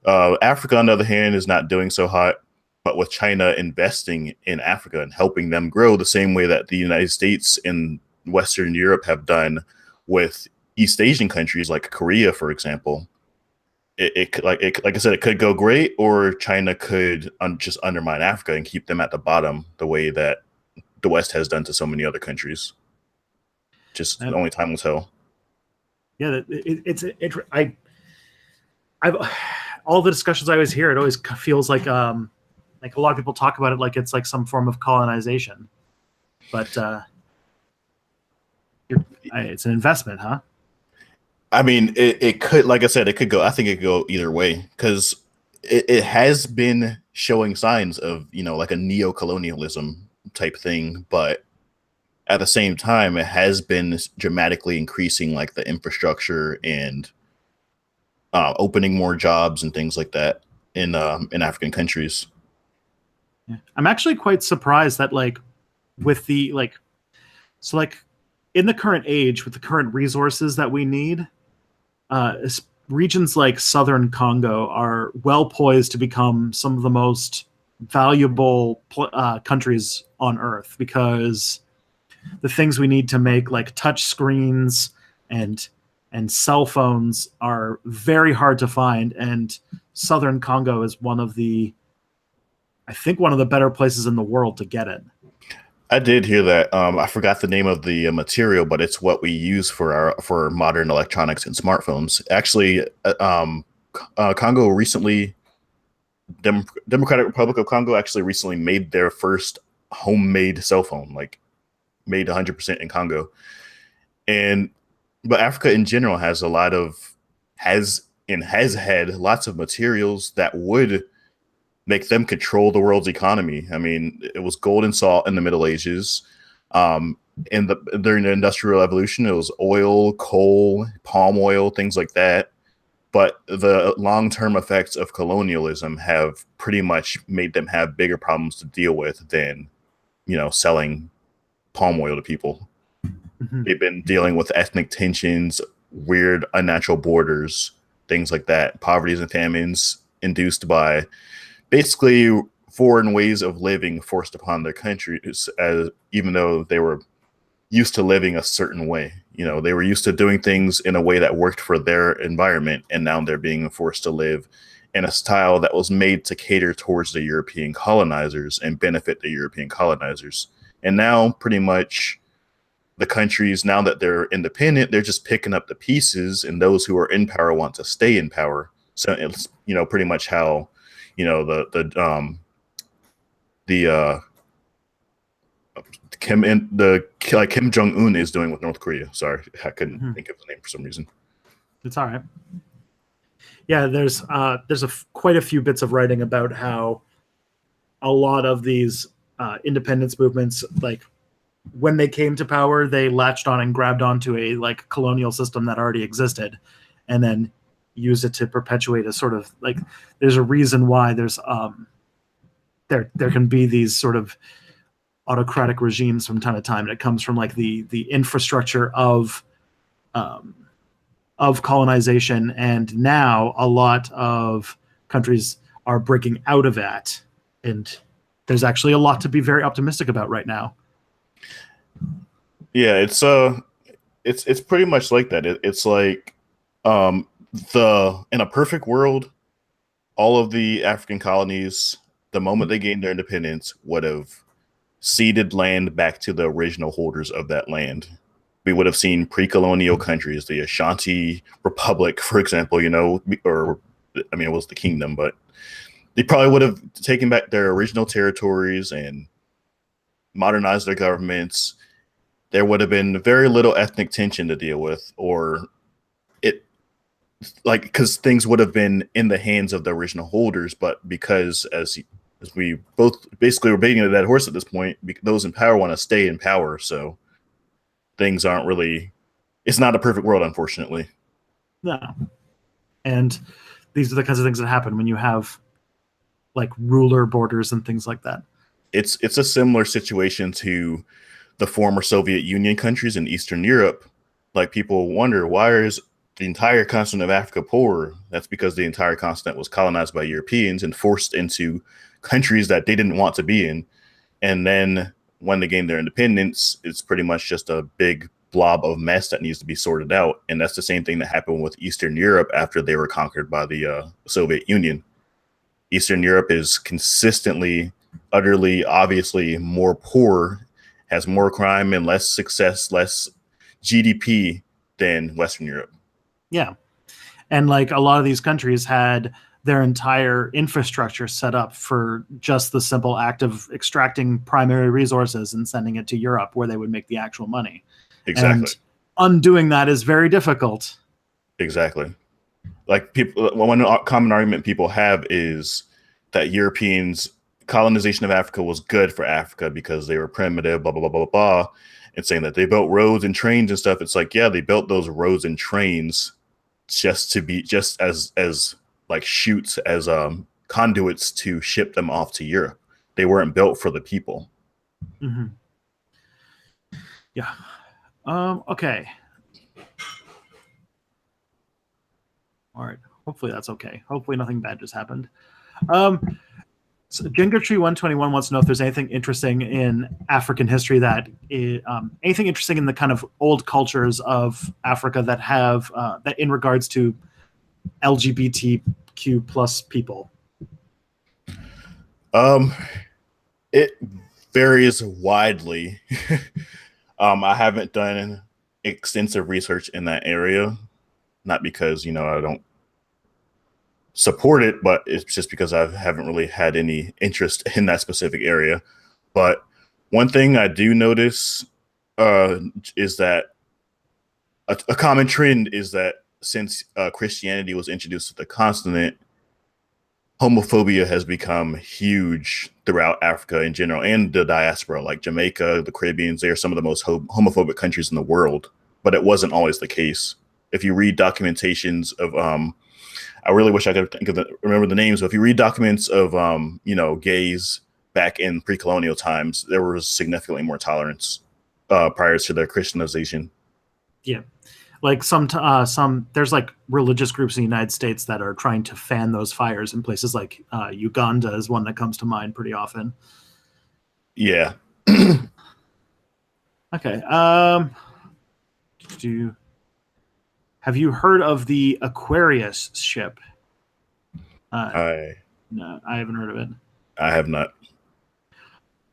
Africa, on the other hand, is not doing so hot, but with China investing in Africa and helping them grow the same way that the United States and Western Europe have done with East Asian countries like Korea, for example, like I said, it could go great, or China could just undermine Africa and keep them at the bottom, the way that the West has done to so many other countries. Just only time will tell. Yeah, I've all the discussions I always hear, it always feels like a lot of people talk about it like it's like some form of colonization, but it's an investment, huh? I mean, it could, like I said, it could go. I think it could go either way, because it has been showing signs of, like a neo-colonialism type thing, but at the same time, it has been dramatically increasing like the infrastructure and opening more jobs and things like that in African countries. Yeah. I'm actually quite surprised that with the in the current age, with the current resources that we need, regions like southern Congo are well poised to become some of the most valuable countries on Earth, because the things we need to make, like touch screens and cell phones, are very hard to find, and southern Congo is one of the better places in the world to get it. I did hear that. I forgot the name of the material, but it's what we use for modern electronics and smartphones. Actually, Congo recently, Democratic Republic of Congo actually recently made their first homemade cell phone, like made 100% in Congo. But Africa in general has had lots of materials that would make them control the world's economy. I mean, it was gold and salt in the Middle Ages. During the Industrial Revolution, it was oil, coal, palm oil, things like that. But the long-term effects of colonialism have pretty much made them have bigger problems to deal with than, selling palm oil to people. Mm-hmm. They've been dealing with ethnic tensions, weird, unnatural borders, things like that, poverties and famines. induced by basically foreign ways of living forced upon their countries, as even though they were used to living a certain way. They were used to doing things in a way that worked for their environment, and now they're being forced to live in a style that was made to cater towards the European colonizers and benefit the European colonizers. And now pretty much the countries, now that they're independent, they're just picking up the pieces, and those who are in power want to stay in power. So it's, pretty much how, Kim Jong-un is doing with North Korea. Sorry, I couldn't think of the name for some reason. It's all right. Yeah, there's quite a few bits of writing about how a lot of these independence movements, like when they came to power, they latched on and grabbed onto a like colonial system that already existed, and then used it to perpetuate a sort of like. There's a reason why there's there can be these sort of autocratic regimes from time to time, and it comes from like the infrastructure of colonization, and now a lot of countries are breaking out of that, and there's actually a lot to be very optimistic about right now. Yeah, it's pretty much like that. It's like in a perfect world, all of the African colonies, the moment they gained their independence, would have ceded land back to the original holders of that land. We would have seen pre-colonial countries, the Ashanti Republic, for example, or I mean, it was the kingdom, but they probably would have taken back their original territories and modernized their governments. There would have been very little ethnic tension to deal with, or because things would have been in the hands of the original holders. But because as we both basically were beating a dead horse at this point, those in power want to stay in power, so things aren't really. It's not a perfect world, unfortunately. No, and these are the kinds of things that happen when you have like ruler borders and things like that. It's a similar situation to the former Soviet Union countries in Eastern Europe. Like, people wonder, why is the entire continent of Africa poor? That's because the entire continent was colonized by Europeans and forced into countries that they didn't want to be in. And then when they gained their independence, it's pretty much just a big blob of mess that needs to be sorted out. And that's the same thing that happened with Eastern Europe after they were conquered by the Soviet Union. Eastern Europe is consistently, utterly, obviously more poor, has more crime and less success, less GDP than Western Europe. Yeah. And like a lot of these countries had their entire infrastructure set up for just the simple act of extracting primary resources and sending it to Europe where they would make the actual money. Exactly. And undoing that is very difficult. Exactly. Like, one common argument people have is that Europeans' colonization of Africa was good for Africa because they were primitive, blah, blah, blah, blah, blah. And saying that they built roads and trains and stuff. It's like, yeah, they built those roads and trains just as like chutes, as conduits to ship them off to Europe. They weren't built for the people. Mm-hmm. Yeah. Okay. All right. Hopefully that's okay. Hopefully nothing bad just happened. So Ginger Tree 121 wants to know if there's anything interesting in African history anything interesting in the kind of old cultures of Africa that have that in regards to LGBTQ plus people. It varies widely. I haven't done extensive research in that area, not because I don't support it, but it's just because I haven't really had any interest in that specific area. But one thing I do notice is that a common trend is that since Christianity was introduced to the continent, homophobia has become huge throughout Africa in general and the diaspora. Like Jamaica, the Caribbean, they are some of the most homophobic countries in the world, but it wasn't always the case. If you read documentations of I really wish I could remember the names, but if you read documents of gays back in pre-colonial times, there was significantly more tolerance prior to their Christianization. Yeah. Like some there's like religious groups in the United States that are trying to fan those fires in places like Uganda is one that comes to mind pretty often. Yeah. Okay. Have you heard of the Aquarius ship? I No, I haven't heard of it. I have not.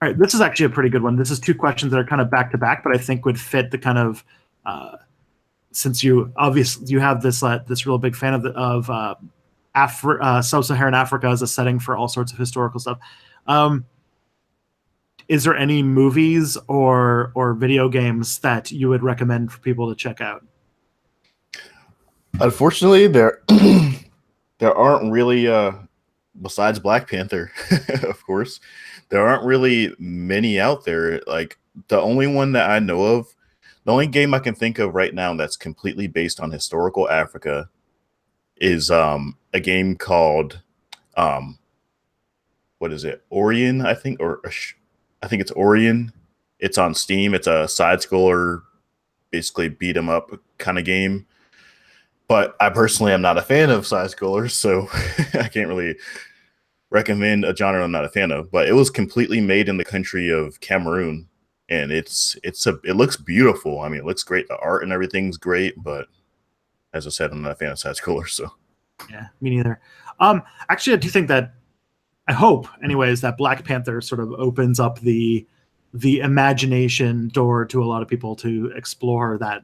All right, this is actually a pretty good one. This is two questions that are kind of back to back, but I think would fit the kind of since you obviously you have this real big fan of sub-Saharan Africa as a setting for all sorts of historical stuff. Is there any movies or video games that you would recommend for people to check out? Unfortunately, there there aren't really besides Black Panther, of course, there aren't really many out there. Like the only one that I know of, the only game I can think of right now that's completely based on historical Africa is a game called um what is it? Orion, I think, or I think it's Orion. It's on Steam. It's a side scroller, basically beat 'em up kind of game. But I personally am not a fan of side scrollers, so I can't really recommend a genre I'm not a fan of. But it was completely made in the country of Cameroon, and it looks beautiful. I mean, it looks great. The art and everything's great, but as I said, I'm not a fan of side scrollers. So yeah, me neither. Actually, I do think that I hope, anyways, that Black Panther sort of opens up the imagination door to a lot of people to explore that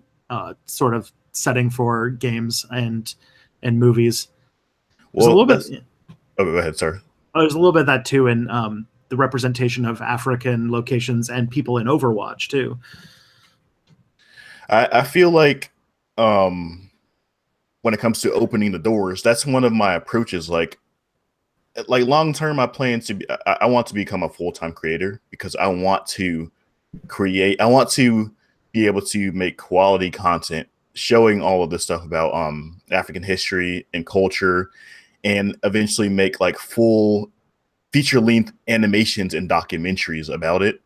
sort of setting for games and movies. There's a little bit. Oh, go ahead, sir. There's a little bit of that too in the representation of African locations and people in Overwatch too. I feel like when it comes to opening the doors, that's one of my approaches. Like long term, I plan to be, I want to become a full-time creator because I want to create. I want to be able to make quality content showing all of this stuff about African history and culture, and eventually make like full feature-length animations and documentaries about it.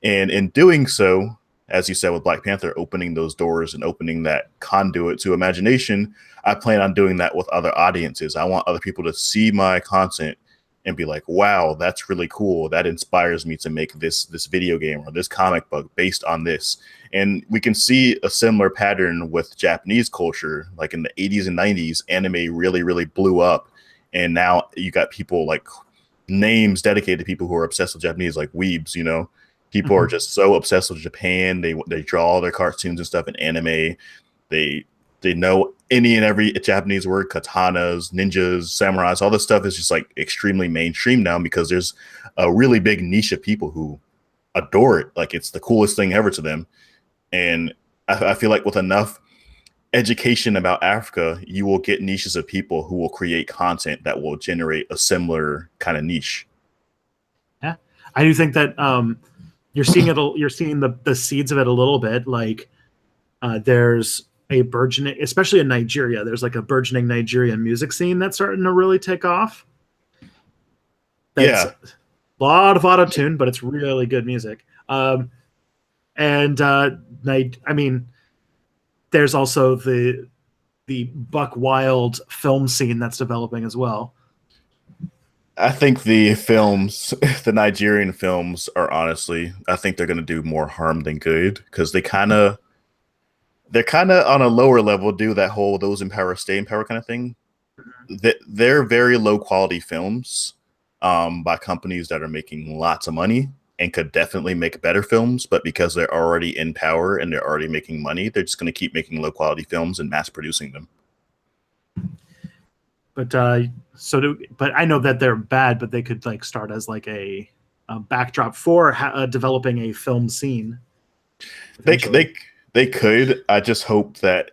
And in doing so, as you said with Black Panther, opening those doors and opening that conduit to imagination, I plan on doing that with other audiences. I want other people to see my content and be like, wow, that's really cool. That inspires me to make this video game or this comic book based on this. And we can see a similar pattern with Japanese culture. Like in the 80s and 90s, anime really, really blew up. And now you got people like names dedicated to people who are obsessed with Japanese, like weebs, you know? People are just so obsessed with Japan. They draw all their cartoons and stuff in anime. They know any and every Japanese word, katanas, ninjas, samurais, all this stuff is just like extremely mainstream now because there's a really big niche of people who adore it. Like it's the coolest thing ever to them. And I feel like with enough education about Africa, you will get niches of people who will create content that will generate a similar kind of niche. Yeah, I do think that you're seeing it. You're seeing the seeds of it a little bit. Like there's a burgeoning, especially in Nigeria. There's like a burgeoning Nigerian music scene that's starting to really take off. That's a lot of auto tune, but it's really good music. I mean, there's also the Buck Wild film scene that's developing as well. I think the films, the Nigerian films, are honestly, I think they're going to do more harm than good because they're kind of on a lower level, do that whole those in power stay in power kind of thing. They're very low quality films by companies that are making lots of money and could definitely make better films, but because they're already in power and they're already making money, they're just going to keep making low quality films and mass producing them. But but I know that they're bad, but they could like start as like a backdrop for developing a film scene. They could. I just hope that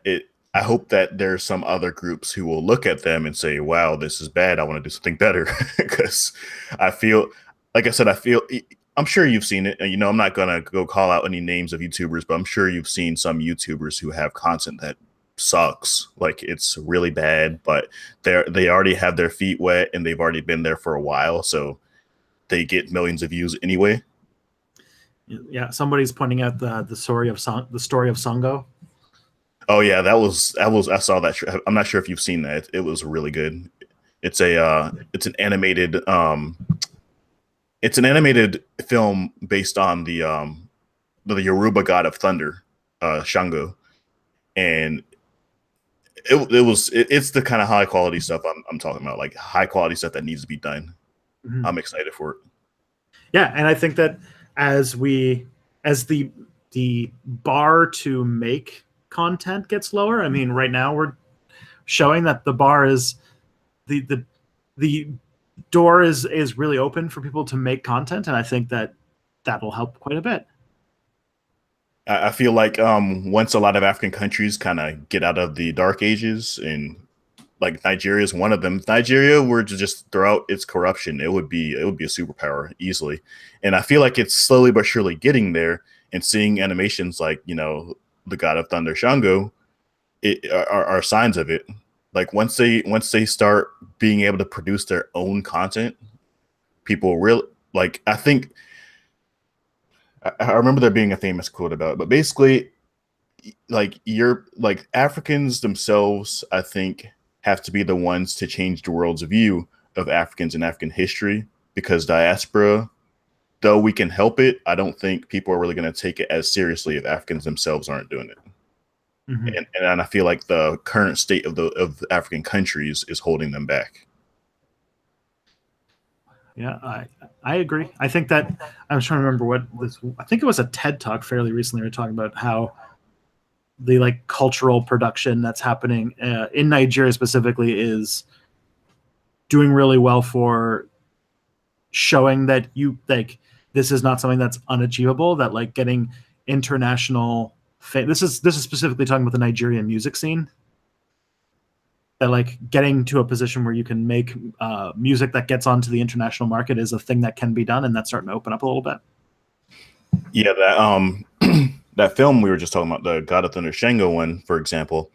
I hope that there's some other groups who will look at them and say, "Wow, this is bad. I want to do something better." Because I feel, like I said, I'm sure you've seen it. You know, I'm not gonna go call out any names of YouTubers, but I'm sure you've seen some YouTubers who have content that sucks. Like it's really bad, but they already have their feet wet and they've already been there for a while, so they get millions of views anyway. Yeah, somebody's pointing out the story of Songo. Oh yeah, I saw that. I'm not sure if you've seen that. It was really good. It's an animated film based on the Yoruba god of thunder, Shango, and it's the kind of high quality stuff I'm talking about, like high quality stuff that needs to be done. Mhm. I'm excited for it. Yeah, and I think that as the bar to make content gets lower, I mean, right now we're showing that the bar is the door is really open for people to make content, and I think that that'll help quite a bit. I feel like once a lot of African countries kind of get out of the dark ages, and like Nigeria is one of them. If Nigeria were to just throw out its corruption, it would be a superpower easily. And I feel like it's slowly but surely getting there. And seeing animations like the God of Thunder Shango, are signs of it. Like once they start being able to produce their own content, people really like. I remember there being a famous quote about it, but basically, like Africans themselves, I think, have to be the ones to change the world's view of Africans and African history, because diaspora, though we can help it, I don't think people are really going to take it as seriously if Africans themselves aren't doing it. Mm-hmm. And I feel like the current state of the African countries is holding them back. Yeah, I agree. I think that I was trying to remember what this. I think it was a TED talk fairly recently. We were talking about how the like cultural production that's happening in Nigeria specifically is doing really well for showing that you like this is not something that's unachievable. That like getting international. This is specifically talking about the Nigerian music scene. That like getting to a position where you can make music that gets onto the international market is a thing that can be done, and that's starting to open up a little bit. Yeah, that that film we were just talking about, the God of Thunder Shango one, for example,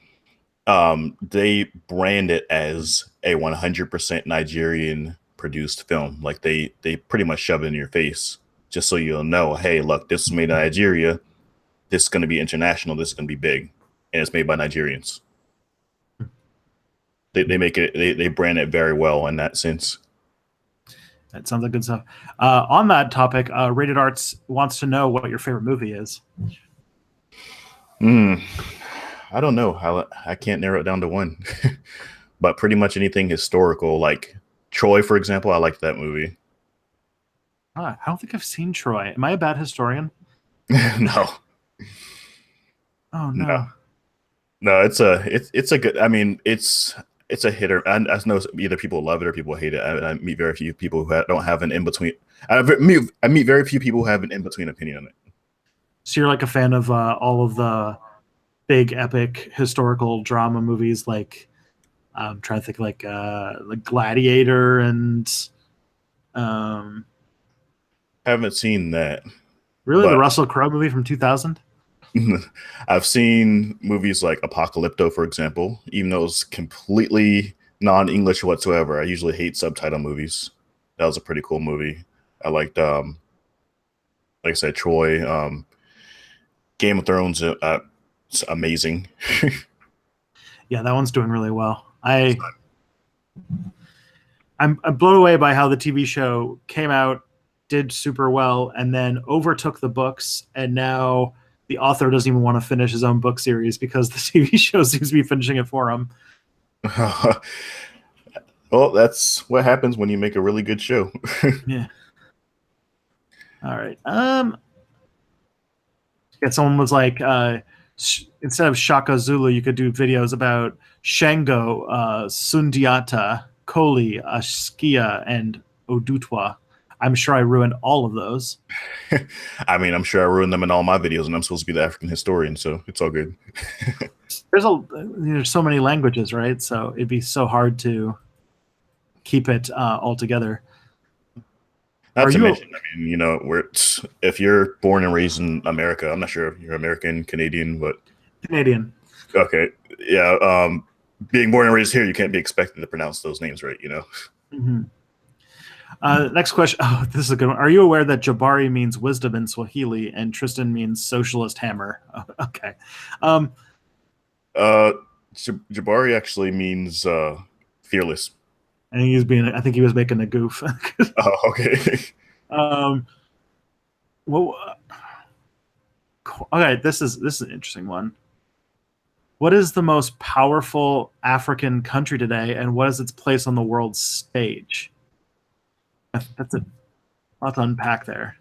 they brand it as a 100% Nigerian produced film. Like they pretty much shove it in your face just so you'll know, hey, look, this is made in Nigeria. This is going to be international. This is going to be big, and it's made by Nigerians. They make it. They brand it very well in that sense. That sounds like good stuff. On that topic, Rated Arts wants to know what your favorite movie is. I don't know how I can't narrow it down to one, but pretty much anything historical, like Troy, for example. I liked that movie. I don't think I've seen Troy. Am I a bad historian? No, Oh no, no. no. It's a good. I mean, it's a hitter. I know either people love it or people hate it. I meet very few people who don't have an in between. I meet very few people who have an in between opinion on it. So you're like a fan of all of the big epic historical drama movies, like I'm trying to think like Gladiator and um, Haven't seen that, really the but Russell Crowe movie from 2000. I've seen movies like Apocalypto, for example, even though it's completely non-English whatsoever. I usually hate subtitle movies. That was a pretty cool movie. I liked, like I said, Troy. Game of Thrones, it's amazing. Yeah, that one's doing really well. I'm blown away by how the TV show came out, did super well, and then overtook the books, and now the author doesn't even want to finish his own book series because the TV show seems to be finishing it for him. Well, that's what happens when you make a really good show. Yeah. All right. Yeah, someone was like, instead of Shaka Zulu, you could do videos about Shango, Sundiata, Koli, Askia, and Odutwa. I'm sure I ruined all of those. I mean, I'm sure I ruined them in all my videos, and I'm supposed to be the African historian, so it's all good. There's so many languages, right? So it'd be so hard to keep it all together. Not to mention, I mean, if you're born and raised in America, I'm not sure if you're American, Canadian, but Canadian. okay, yeah. Being born and raised here, you can't be expected to pronounce those names right, Mm-hmm. Next question. Oh, this is a good one. Are you aware that Jabari means wisdom in Swahili and Tristan means socialist hammer? Okay. Uh, Jabari actually means fearless. I think he was making a goof. Oh, okay. um, well, okay, this is an interesting one. What is the most powerful African country today, and what is its place on the world stage? That's a lot to unpack there.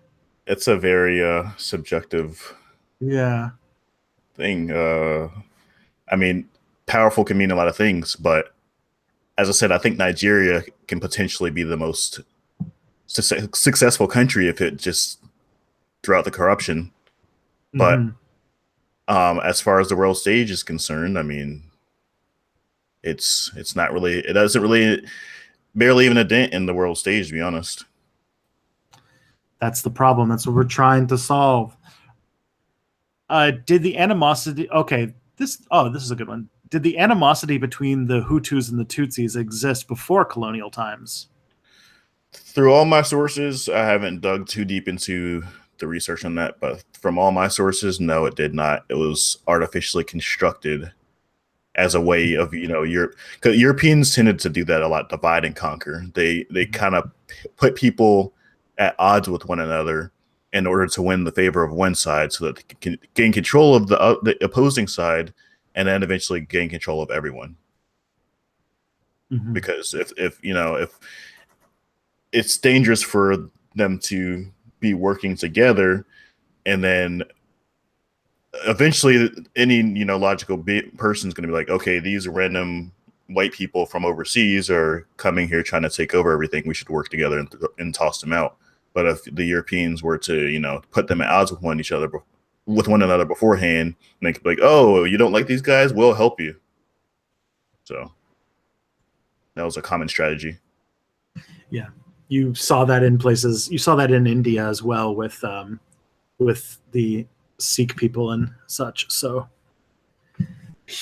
It's a very subjective Yeah. thing. I mean, powerful can mean a lot of things, but as I said, I think Nigeria can potentially be the most successful country if it just throughout the corruption. But Mm-hmm. as far as the world stage is concerned, I mean, it's not really. It doesn't really barely even a dent in the world stage, to be honest. That's the problem. That's what we're trying to solve. Did the animosity? Okay, this is a good one. Did the animosity between the Hutus and the Tutsis exist before colonial times? Through all my sources, I haven't dug too deep into the research on that, but from all my sources, no, it did not. It was artificially constructed as a way of, Europe. Because Europeans tended to do that a lot, divide and conquer. They kind of put people at odds with one another in order to win the favor of one side, so that they can gain control of the opposing side, and then eventually gain control of everyone. Mm-hmm. Because if it's dangerous for them to be working together, and then eventually any logical person is going to be like, okay, these random white people from overseas are coming here trying to take over everything, we should work together and toss them out. But if the Europeans were to put them at odds with one another beforehand, and they could be like, oh, you don't like these guys, we'll help you. So that was a common strategy. Yeah, you saw that in places. You saw that in India as well with the Sikh people and such. So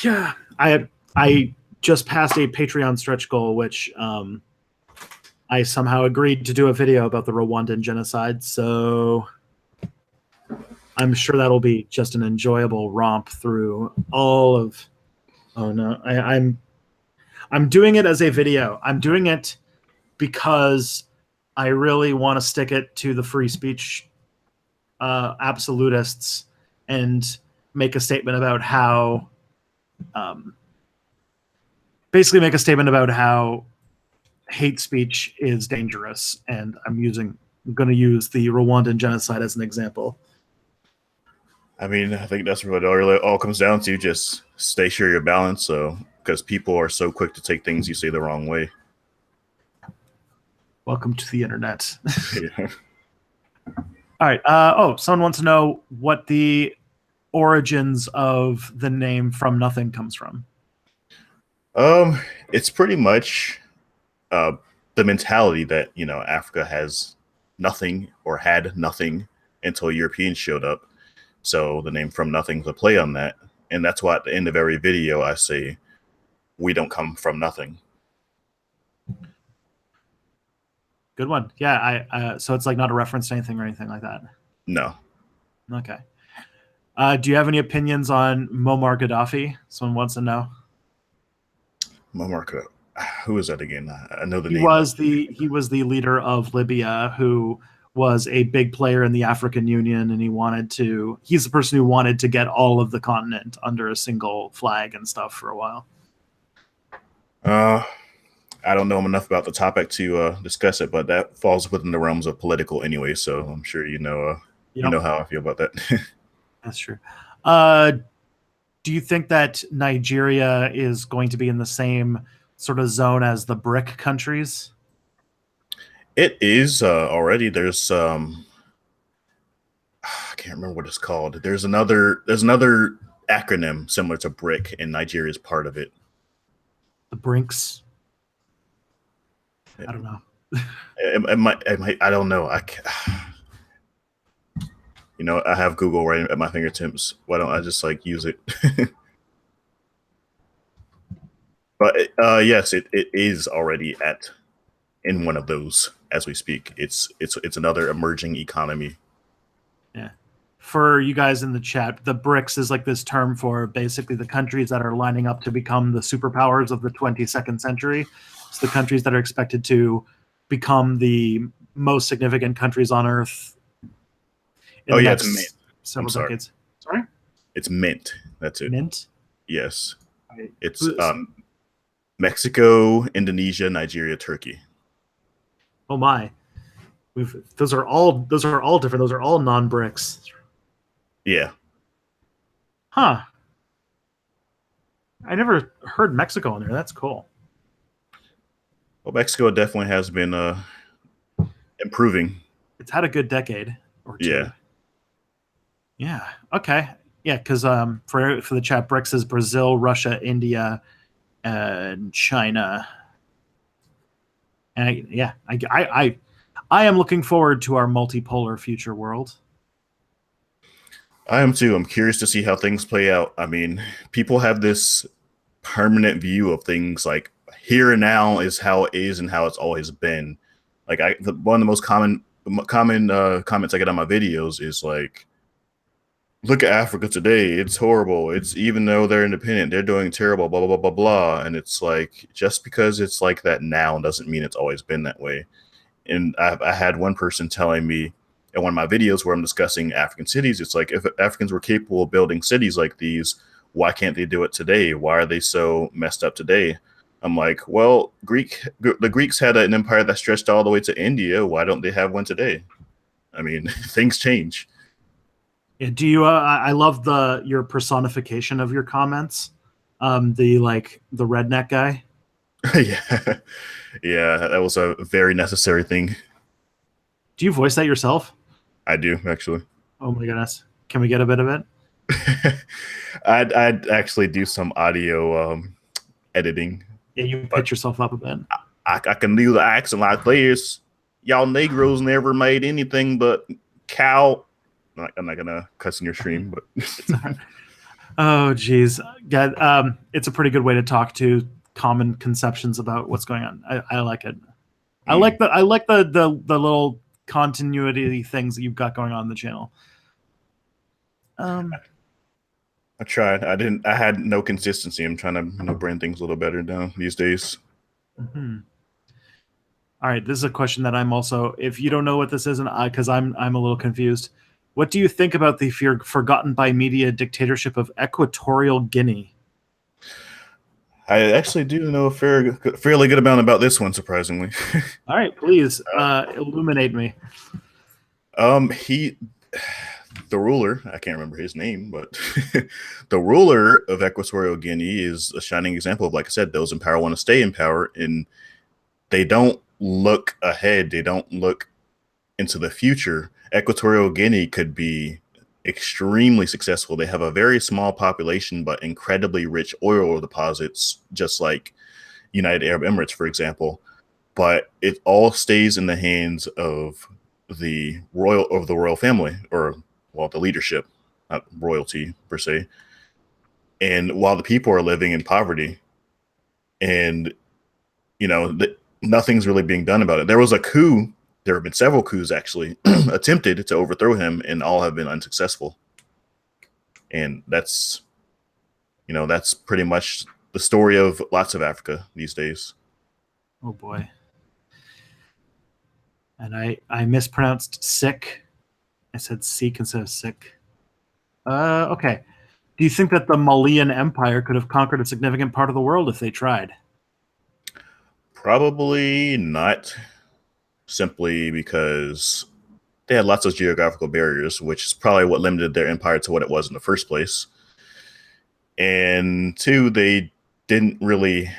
yeah, I just passed a Patreon stretch goal, which I somehow agreed to do a video about the Rwandan genocide. So I'm sure that'll be just an enjoyable romp through all of. Oh no, I'm doing it as a video. I'm doing it because I really want to stick it to the free speech absolutists and make a statement about how, basically, make a statement about how hate speech is dangerous. And I'm going to use the Rwandan genocide as an example. I mean, I think that's what it really all comes down to. Just stay sure your balance. So, because people are so quick to take things you say the wrong way. Welcome to the internet. Yeah. All right. Someone wants to know what the origins of the name From Nothing comes from. It's pretty much the mentality that Africa has nothing or had nothing until Europeans showed up. So the name From Nothing is a play on that, and that's why at the end of every video I say, "We don't come from nothing." Good one. Yeah. So it's like not a reference to anything or anything like that. No. Okay. Do you have any opinions on Muammar Gaddafi? Someone wants to know. Muammar, who is that again? I know the He name. was the leader of Libya, who was a big player in the African Union, and he's the person who wanted to get all of the continent under a single flag and stuff for a while. I don't know enough about the topic to discuss it, but that falls within the realms of political anyway. So I'm sure you know how I feel about that. That's true. Do you think that Nigeria is going to be in the same sort of zone as the BRIC countries? It is already. There's I can't remember what it's called. There's another acronym similar to BRIC, and Nigeria is part of it. The Brinks. I don't know. It might, I don't know. I can't. I have Google right at my fingertips. Why don't I just use it? But yes, it is already in one of those as we speak. It's another emerging economy. Yeah. for you guys in the chat, the BRICS is like this term for basically the countries that are lining up to become the superpowers of the 22nd century. It's the countries that are expected to become the most significant countries on Earth in the next several decades. Sorry? It's Mint. That's it. Mint? Yes. It's Mexico, Indonesia, Nigeria, Turkey. Oh my. Those are all different. Those are all non-BRICS. Yeah. Huh. I never heard Mexico in there. That's cool. Well, Mexico definitely has been improving. It's had a good decade or two. Yeah. Yeah. Okay. Yeah, because for the chat, BRICS is Brazil, Russia, India, and China. And I am looking forward to our multipolar future world. I am too. I'm curious to see how things play out. I mean, people have this permanent view of things like here and now is how it is and how it's always been. Like one of the most common comments I get on my videos is like, look at Africa today. It's horrible. It's even though they're independent, they're doing terrible, blah, blah, blah, blah, blah. And it's like, just because it's like that now doesn't mean it's always been that way. And I had one person telling me in one of my videos where I'm discussing African cities, it's like, if Africans were capable of building cities like these, why can't they do it today? Why are they so messed up today? I'm like, well, the Greeks had an empire that stretched all the way to India. Why don't they have one today? I mean, things change. Yeah, do you? I love your personification of your comments. The redneck guy. yeah, that was a very necessary thing. Do you voice that yourself? I do, actually. Oh my goodness! Can we get a bit of it? I'd actually do some audio editing. Yeah, you pitch yourself up a bit. I can do the accent like this. Y'all Negroes never made anything but cow. I'm not gonna cuss in your stream, but oh geez, yeah, it's a pretty good way to talk to common conceptions about what's going on. I like it. I like the little continuity things that you've got going on in the channel. I tried. I had no consistency. I'm trying to bring things a little better down these days. Mm-hmm. All right, this is a question that I'm also. If you don't know what this is, and because I'm a little confused. What do you think about the forgotten by media dictatorship of Equatorial Guinea? I actually do know a fairly good amount about this one, surprisingly. All right, please illuminate me. The ruler, I can't remember his name, but the ruler of Equatorial Guinea is a shining example of, like I said, those in power want to stay in power, and they don't look ahead. They don't look into the future. Equatorial Guinea could be extremely successful. They have a very small population, but incredibly rich oil deposits, just like United Arab Emirates, for example. But it all stays in the hands of the royal family, or the leadership, not royalty per se. And while the people are living in poverty, and nothing's really being done about it. There was a coup. There have been several coups actually attempted to overthrow him, and all have been unsuccessful. And that's pretty much the story of lots of Africa these days. Oh boy. And I mispronounced sick. I said seek instead of sick. Okay. Do you think that the Malian Empire could have conquered a significant part of the world if they tried? Probably not. Simply because they had lots of geographical barriers, which is probably what limited their empire to what it was in the first place. And two, they didn't really,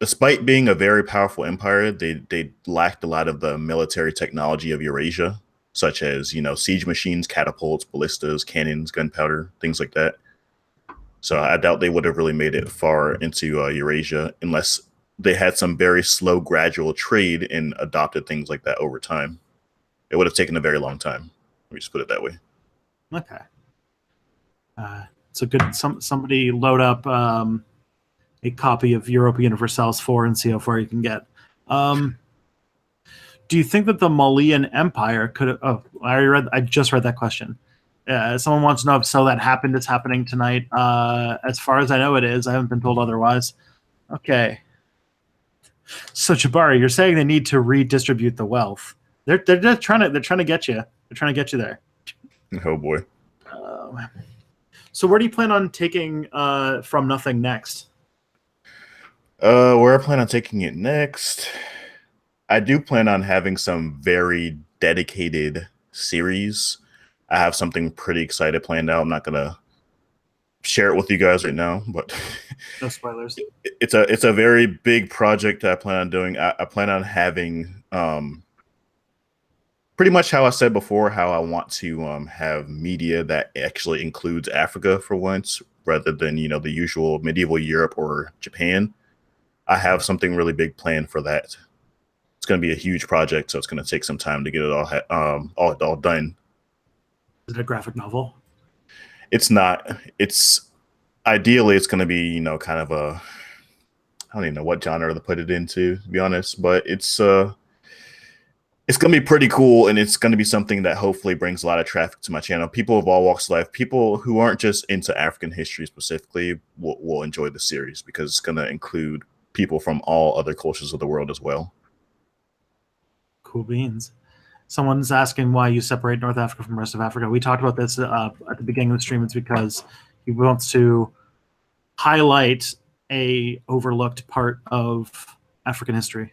despite being a very powerful empire, they lacked a lot of the military technology of Eurasia, such as, siege machines, catapults, ballistas, cannons, gunpowder, things like that. So I doubt they would have really made it far into Eurasia unless they had some very slow, gradual trade and adopted things like that over time. It would have taken a very long time. Let me just put it that way. Okay. So good. Somebody load up a copy of Europa Universalis 4 and see how far you can get. Do you think that the Malian Empire could have... Oh, I just read that question. Someone wants to know if So That Happened is happening tonight. As far as I know, it is. I haven't been told otherwise. Okay. So Jabari, you're saying they need to redistribute the wealth. They're just trying to get you. They're trying to get you there. Oh boy. So where do you plan on taking From Nothing next? Where I plan on taking it next, I do plan on having some very dedicated series. I have something pretty excited planned out. I'm not gonna share it with you guys right now, but No spoilers. It's a very big project that I plan on doing. I plan on having pretty much how I said before, how I want to have media that actually includes Africa for once, rather than the usual medieval Europe or Japan. I have something really big planned for that. It's going to be a huge project, so it's going to take some time to get it all done. Is it a graphic novel? It's not. It's ideally it's going to be kind of a, I don't even know what genre to put it into, to be honest, but it's going to be pretty cool, and it's going to be something that hopefully brings a lot of traffic to my channel. People of all walks of life, people who aren't just into African history specifically, will enjoy the series because it's going to include people from all other cultures of the world as well. Cool beans. Someone's asking why you separate North Africa from the rest of Africa. We talked about this at the beginning of the stream. It's because he wants to highlight a overlooked part of African history.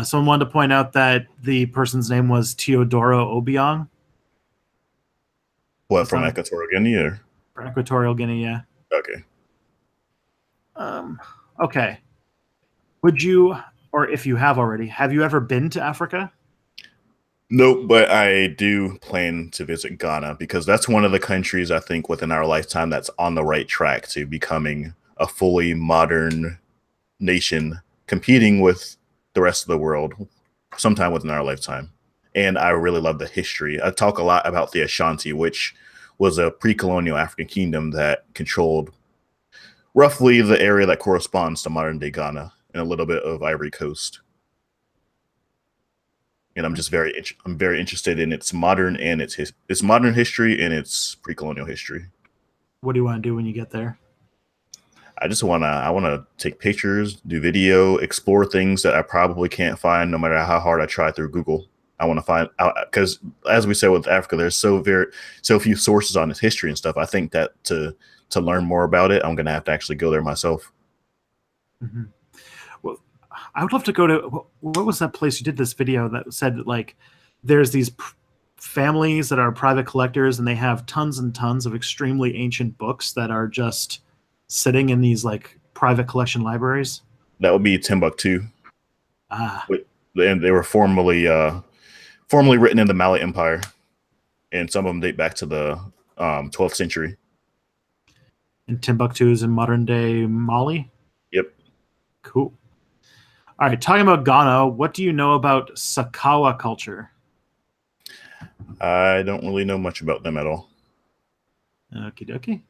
Someone wanted to point out that the person's name was Teodoro Obiang. What, from Equatorial Guinea? Or? From Equatorial Guinea, yeah. Okay. Okay. Would you, or if you have already, have you ever been to Africa? Nope, but I do plan to visit Ghana because that's one of the countries I think within our lifetime that's on the right track to becoming a fully modern nation, competing with the rest of the world sometime within our lifetime. And I really love the history. I talk a lot about the Ashanti, which was a pre-colonial African kingdom that controlled roughly the area that corresponds to modern day Ghana and a little bit of Ivory Coast. And I'm just very interested in its modern and its modern history and its pre-colonial history. What do you want to do when you get there? I want to take pictures, do video, explore things that I probably can't find no matter how hard I try through Google. I want to find out because, as we said with Africa, there's so few sources on its history and stuff. I think that to learn more about it, I'm going to have to actually go there myself. Mm-hmm. Well, I would love to go to, what was that place you did this video that said like there's these families that are private collectors and they have tons and tons of extremely ancient books that are just sitting in these like private collection libraries? That would be Timbuktu. And they were formerly written in the Mali Empire, and some of them date back to the 12th century. And Timbuktu is in modern day Mali? Yep. Cool. All right, talking about Ghana, what do you know about Sakawa culture? I don't really know much about them at all. Okie dokie.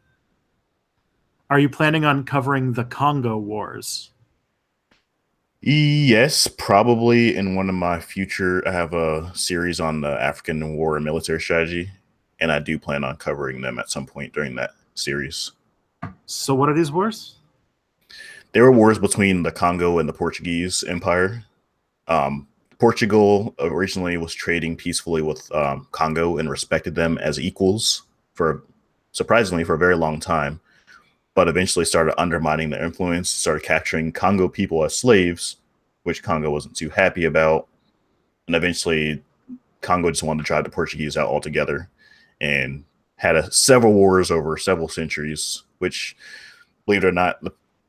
Are you planning on covering the Congo Wars? Yes, probably in one of my future. I have a series on the African war and military strategy, and I do plan on covering them at some point during that series. So what are these wars? They were wars between the Congo and the Portuguese Empire. Portugal originally was trading peacefully with Congo and respected them as equals surprisingly for a very long time, but eventually started undermining their influence, started capturing Congo people as slaves, which Congo wasn't too happy about. And eventually Congo just wanted to drive the Portuguese out altogether and had several wars over several centuries, which, believe it or not,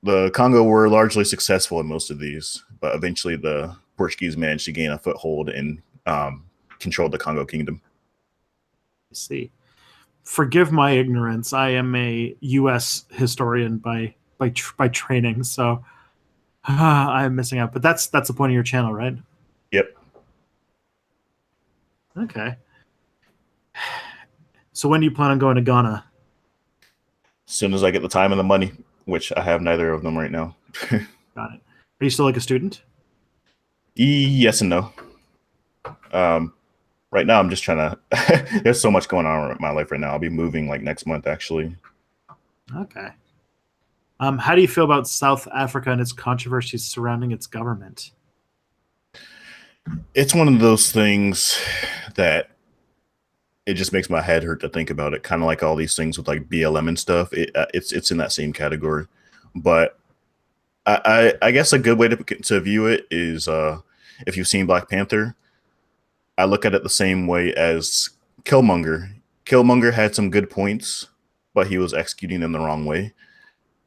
the Congo were largely successful in most of these, but eventually the Portuguese managed to gain a foothold and controlled the Congo kingdom. I see. Forgive my ignorance. I am a U.S. historian by training, so I'm missing out. But that's the point of your channel, right? Yep. Okay. So when do you plan on going to Ghana? As soon as I get the time and the money, which I have neither of them right now. Got it. Are you still like a student? Yes and no. right now I'm just trying to. There's so much going on in my life right now. I'll be moving like next month, actually. Okay. How do you feel about South Africa and its controversies surrounding its government? It's one of those things that it just makes my head hurt to think about it. Kind of like all these things with like BLM and stuff. It's in that same category. But I guess a good way to view it is if you've seen Black Panther, I look at it the same way as Killmonger. Killmonger had some good points, but he was executing them the wrong way.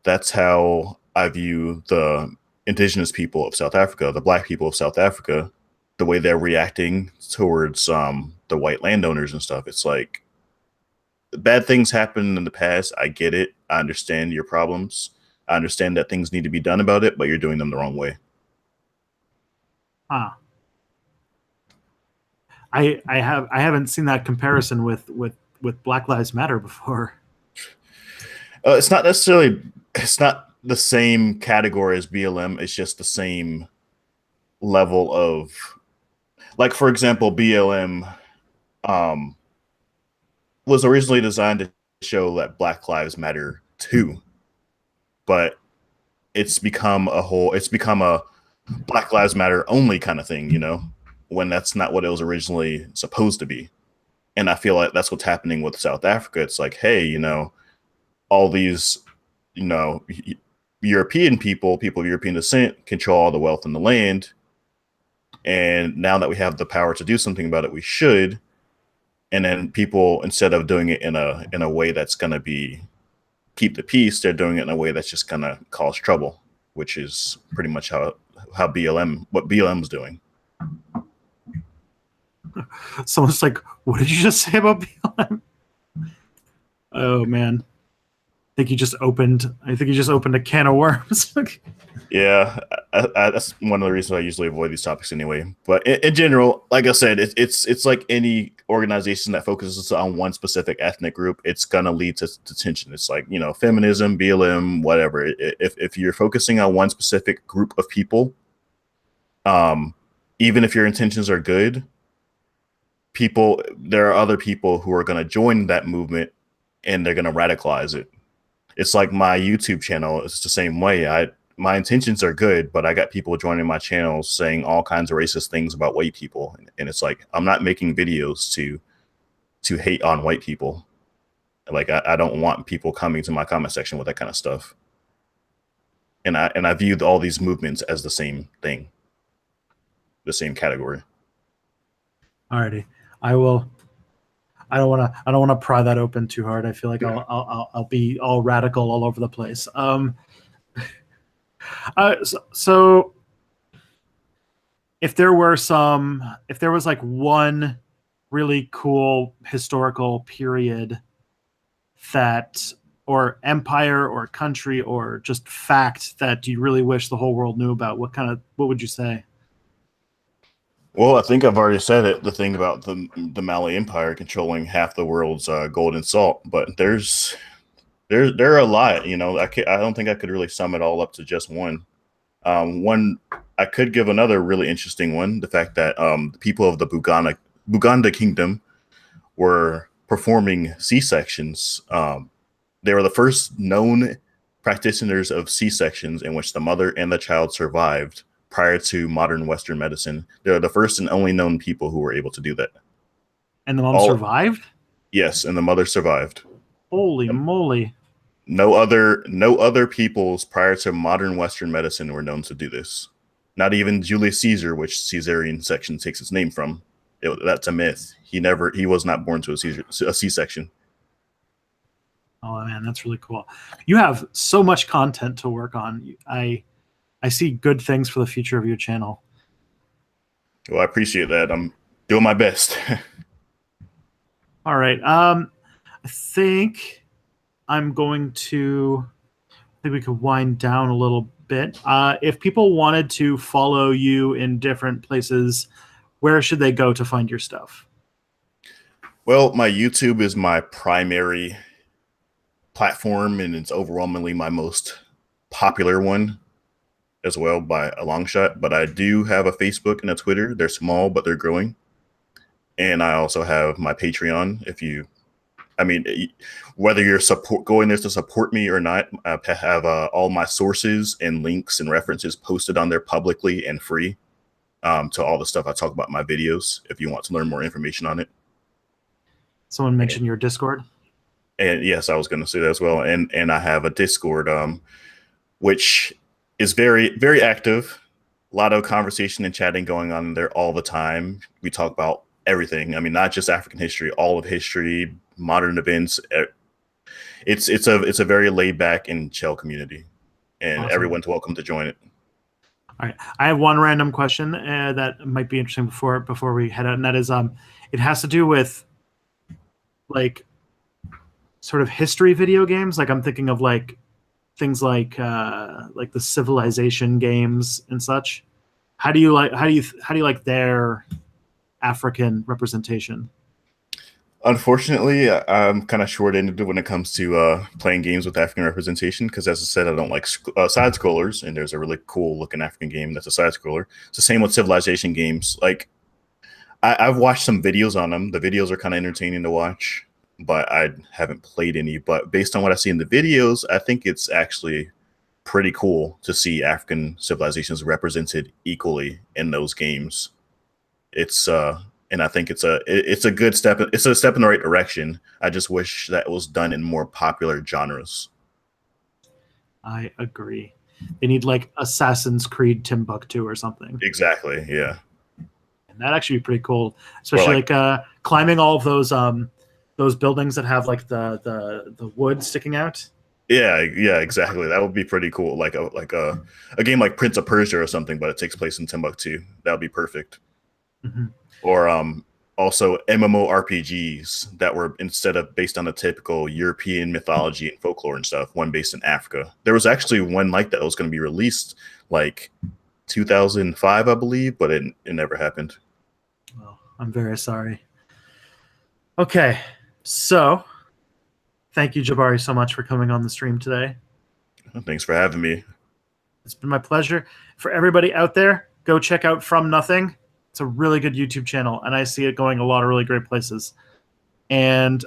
That's how I view the indigenous people of South Africa, the Black people of South Africa, the way they're reacting towards the white landowners and stuff. It's like bad things happened in the past. I get it. I understand your problems. I understand that things need to be done about it, but you're doing them the wrong way. Huh. I haven't seen that comparison with Black Lives Matter before. It's not necessarily. It's not the same category as BLM. It's just the same level of, like, for example, BLM was originally designed to show that Black Lives Matter too, but it's become a Black Lives Matter only kind of thing, when that's not what it was originally supposed to be. And I feel like that's what's happening with South Africa. It's like, hey, all these, European people of European descent control all the wealth in the land. And now that we have the power to do something about it, we should. And then people, instead of doing it in a way that's going to keep the peace, they're doing it in a way that's just going to cause trouble, which is pretty much what BLM's doing. Someone's like, what did you just say about BLM? Oh man. I think you just opened a can of worms. Yeah, that's one of the reasons I usually avoid these topics anyway. But in general, like I said, it's like any organization that focuses on one specific ethnic group, it's gonna lead to tension. It's like, feminism, BLM, whatever. If you're focusing on one specific group of people, even if your intentions are good, there are other people who are gonna join that movement and they're gonna radicalize it. It's like my YouTube channel. It's the same way. My intentions are good, but I got people joining my channel saying all kinds of racist things about white people. And it's like, I'm not making videos to hate on white people. Like, I don't want people coming to my comment section with that kind of stuff. And I viewed all these movements as the same thing, the same category. Alrighty. I don't want to pry that open too hard. I feel like I'll be all radical all over the place. So if there was like one really cool historical period or empire or country or just fact that you really wish the whole world knew about, what would you say? Well, I think I've already said it. The thing about the Mali Empire controlling half the world's gold and salt, but there are a lot. I don't think I could really sum it all up to just one. One, I could give another really interesting one: the fact that the people of the Buganda Kingdom were performing C-sections. They were the first known practitioners of C-sections in which the mother and the child survived. Prior to modern Western medicine, they're the first and only known people who were able to do that. And the mom survived? Yes, and the mother survived. Holy moly. No other peoples prior to modern Western medicine were known to do this. Not even Julius Caesar, which cesarean section takes its name from. That's a myth. He was not born to a C-section. Oh man, that's really cool. You have so much content to work on. I see good things for the future of your channel. Well, I appreciate that. I'm doing my best. All right. I think we could wind down a little bit. If people wanted to follow you in different places, where should they go to find your stuff? Well, my YouTube is my primary platform, and it's overwhelmingly my most popular one as well by a long shot. But I do have a Facebook and a Twitter. They're small, but they're growing. and I also have my Patreon. Whether you're going there to support me or not, I have all my sources and links and references posted on there publicly and free to all the stuff I talk about in my videos. If you want to learn more information on it. Someone mentioned your Discord. And yes, I was going to say that as well. And I have a Discord, which is very, very active. A lot of conversation and chatting going on there all the time. We talk about everything. I mean, not just African history, all of history, modern events. It's a very laid back and chill community, and Awesome. Everyone's welcome to join it. All right, I have one random question that might be interesting before we head out, and that is it has to do with like sort of history video games. Like I'm thinking of like things like the Civilization games and such. How do you like their African representation? Unfortunately, I'm kind of short-ended when it comes to playing games with African representation because, as I said, I don't like side scrollers, and there's a really cool-looking African game that's a side scroller. It's the same with Civilization games. Like, I've watched some videos on them. The videos are kind of entertaining to watch, but I haven't played any. But based on what I see in the videos, I think it's actually pretty cool to see African civilizations represented equally in those games. And I think it's a good step. It's a step in the right direction. I just wish that was done in more popular genres. I agree. They need like Assassin's Creed Timbuktu or something. Exactly. Yeah. And that'd actually be pretty cool, especially like climbing all of those buildings that have like the wood sticking out. Yeah, exactly. That would be pretty cool. Like a game like Prince of Persia or something, but it takes place in Timbuktu. That would be perfect. Mm-hmm. Or also MMORPGs that were instead of based on the typical European mythology and folklore and stuff, one based in Africa. There was actually one like that was going to be released like 2005, I believe, but it never happened. Well, I'm very sorry. Okay, so thank you, Jabari, so much for coming on the stream today. Thanks for having me. It's been my pleasure. For everybody out there, go check out From Nothing. It's a really good YouTube channel, and I see it going a lot of really great places. And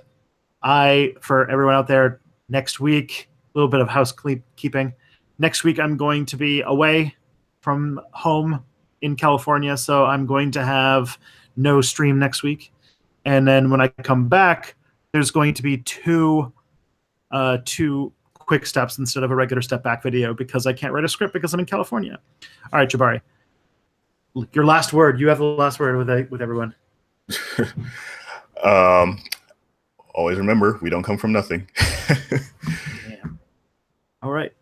for everyone out there, next week, a little bit of housekeeping. Next week, I'm going to be away from home in California, so I'm going to have no stream next week. And then when I come back, there's going to be two quick steps instead of a regular step back video because I can't write a script because I'm in California. All right, Jabari. Your last word. You have the last word with everyone. Always remember, we don't come from nothing. Yeah. All right.